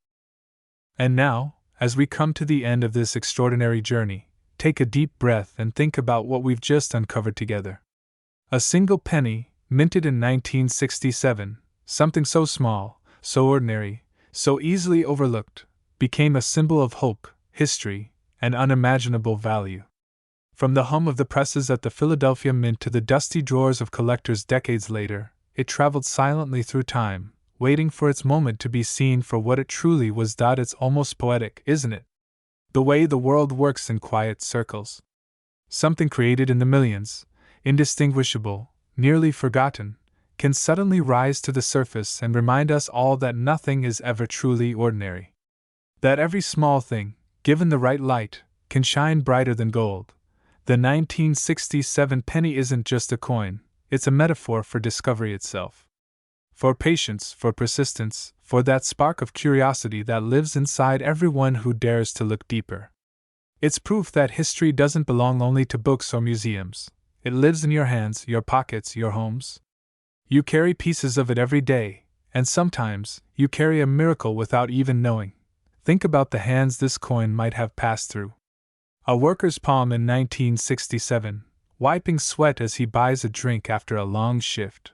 And now, as we come to the end of this extraordinary journey, take a deep breath and think about what we've just uncovered together. A single penny, minted in 1967, something so small, so ordinary, so easily overlooked, became a symbol of hope, history, and unimaginable value. From the hum of the presses at the Philadelphia Mint to the dusty drawers of collectors decades later, it traveled silently through time, waiting for its moment to be seen for what it truly was. It's almost poetic, isn't it? The way the world works in quiet circles. Something created in the millions, indistinguishable, nearly forgotten, can suddenly rise to the surface and remind us all that nothing is ever truly ordinary. That every small thing, given the right light, can shine brighter than gold. The 1967 penny isn't just a coin, it's a metaphor for discovery itself. For patience, for persistence, for that spark of curiosity that lives inside everyone who dares to look deeper. It's proof that history doesn't belong only to books or museums. It lives in your hands, your pockets, your homes. You carry pieces of it every day, and sometimes you carry a miracle without even knowing. Think about the hands this coin might have passed through. A worker's palm in 1967, wiping sweat as he buys a drink after a long shift.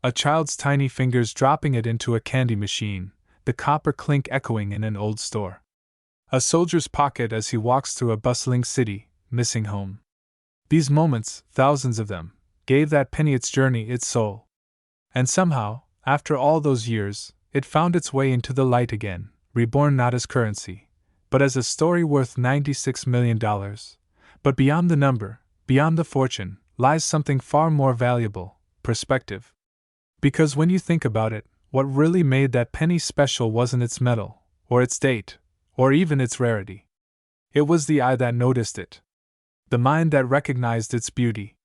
A child's tiny fingers dropping it into a candy machine, the copper clink echoing in an old store. A soldier's pocket as he walks through a bustling city, missing home. These moments, thousands of them, gave that penny its journey, its soul. And somehow, after all those years, it found its way into the light again, reborn not as currency, but as a story worth $96 million. But beyond the number, beyond the fortune, lies something far more valuable: perspective. Because when you think about it, what really made that penny special wasn't its metal, or its date, or even its rarity. It was the eye that noticed it. The mind that recognized its beauty.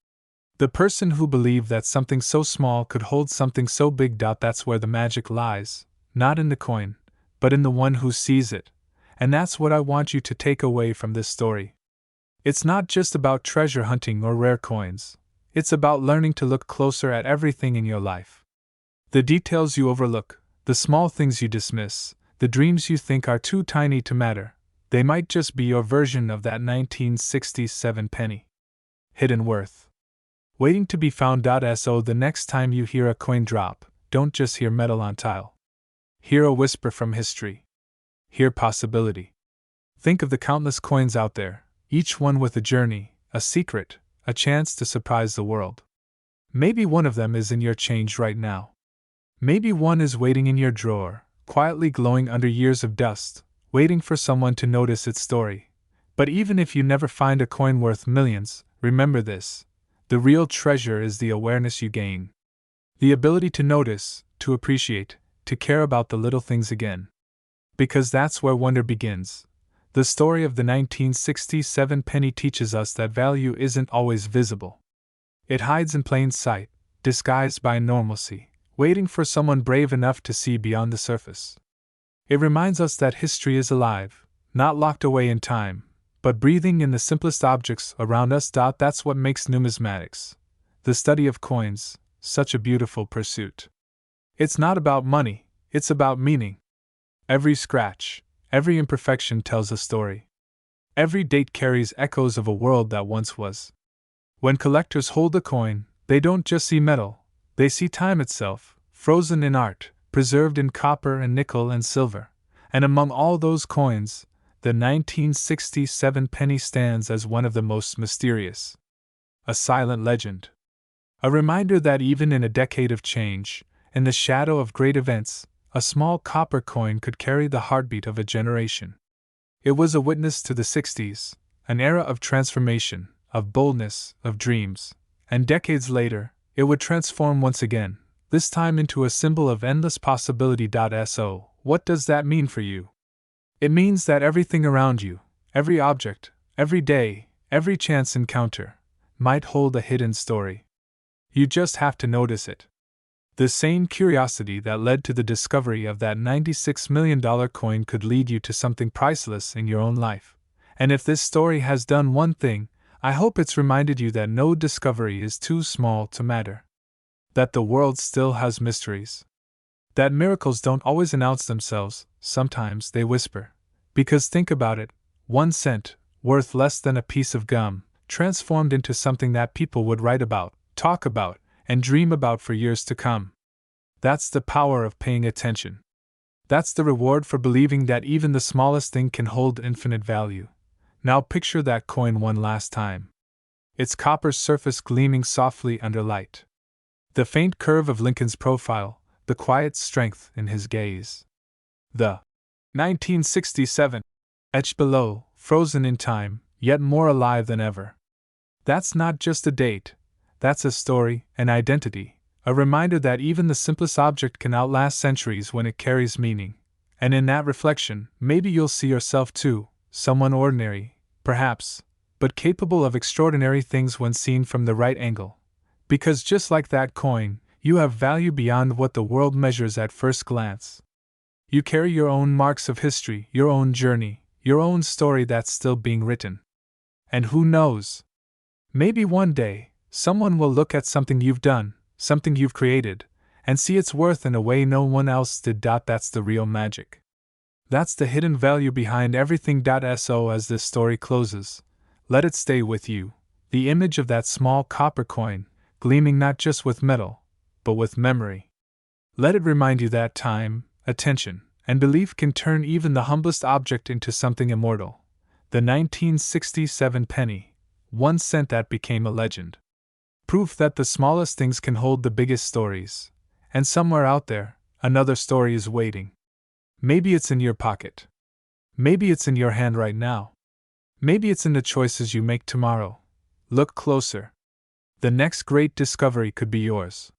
The person who believed that something so small could hold something so big. That's where the magic lies, not in the coin, but in the one who sees it. And that's what I want you to take away from this story. It's not just about treasure hunting or rare coins. It's about learning to look closer at everything in your life. The details you overlook, the small things you dismiss, the dreams you think are too tiny to matter, they might just be your version of that 1967 penny. Hidden worth. Waiting to be found. So the next time you hear a coin drop, don't just hear metal on tile. Hear a whisper from history. Hear possibility. Think of the countless coins out there, each one with a journey, a secret, a chance to surprise the world. Maybe one of them is in your change right now. Maybe one is waiting in your drawer, quietly glowing under years of dust, waiting for someone to notice its story. But even if you never find a coin worth millions, remember this: the real treasure is the awareness you gain. The ability to notice, to appreciate, to care about the little things again. Because that's where wonder begins. The story of the 1967 penny teaches us that value isn't always visible. It hides in plain sight, disguised by normalcy, waiting for someone brave enough to see beyond the surface. It reminds us that history is alive, not locked away in time, but breathing in the simplest objects around us. That's what makes numismatics, the study of coins, such a beautiful pursuit. It's not about money, it's about meaning. Every scratch, every imperfection tells a story. Every date carries echoes of a world that once was. When collectors hold a coin, they don't just see metal, they see time itself, frozen in art, preserved in copper and nickel and silver, and among all those coins, the 1967 penny stands as one of the most mysterious. A silent legend. A reminder that even in a decade of change, in the shadow of great events, a small copper coin could carry the heartbeat of a generation. It was a witness to the 60s, an era of transformation, of boldness, of dreams, and decades later, it would transform once again, this time into a symbol of endless possibility. So, what does that mean for you? It means that everything around you, every object, every day, every chance encounter, might hold a hidden story. You just have to notice it. The same curiosity that led to the discovery of that $96 million coin could lead you to something priceless in your own life. And if this story has done one thing, I hope it's reminded you that no discovery is too small to matter. That the world still has mysteries. That miracles don't always announce themselves, sometimes they whisper. Because think about it, 1 cent, worth less than a piece of gum, transformed into something that people would write about, talk about, and dream about for years to come. That's the power of paying attention. That's the reward for believing that even the smallest thing can hold infinite value. Now picture that coin one last time. Its copper surface gleaming softly under light. The faint curve of Lincoln's profile, the quiet strength in his gaze. The 1967 etched below, frozen in time, yet more alive than ever. That's not just a date. That's a story, an identity, a reminder that even the simplest object can outlast centuries when it carries meaning. And in that reflection, maybe you'll see yourself too, someone ordinary, perhaps, but capable of extraordinary things when seen from the right angle. Because just like that coin, you have value beyond what the world measures at first glance. You carry your own marks of history, your own journey, your own story that's still being written. And who knows? Maybe one day, someone will look at something you've done, something you've created, and see its worth in a way no one else did. That's the real magic. That's the hidden value behind everything. So as this story closes, let it stay with you, the image of that small copper coin, gleaming not just with metal, but with memory. Let it remind you that time, attention, and belief can turn even the humblest object into something immortal. The 1967 penny, 1 cent that became a legend. Proof that the smallest things can hold the biggest stories. And somewhere out there, another story is waiting. Maybe it's in your pocket. Maybe it's in your hand right now. Maybe it's in the choices you make tomorrow. Look closer. The next great discovery could be yours.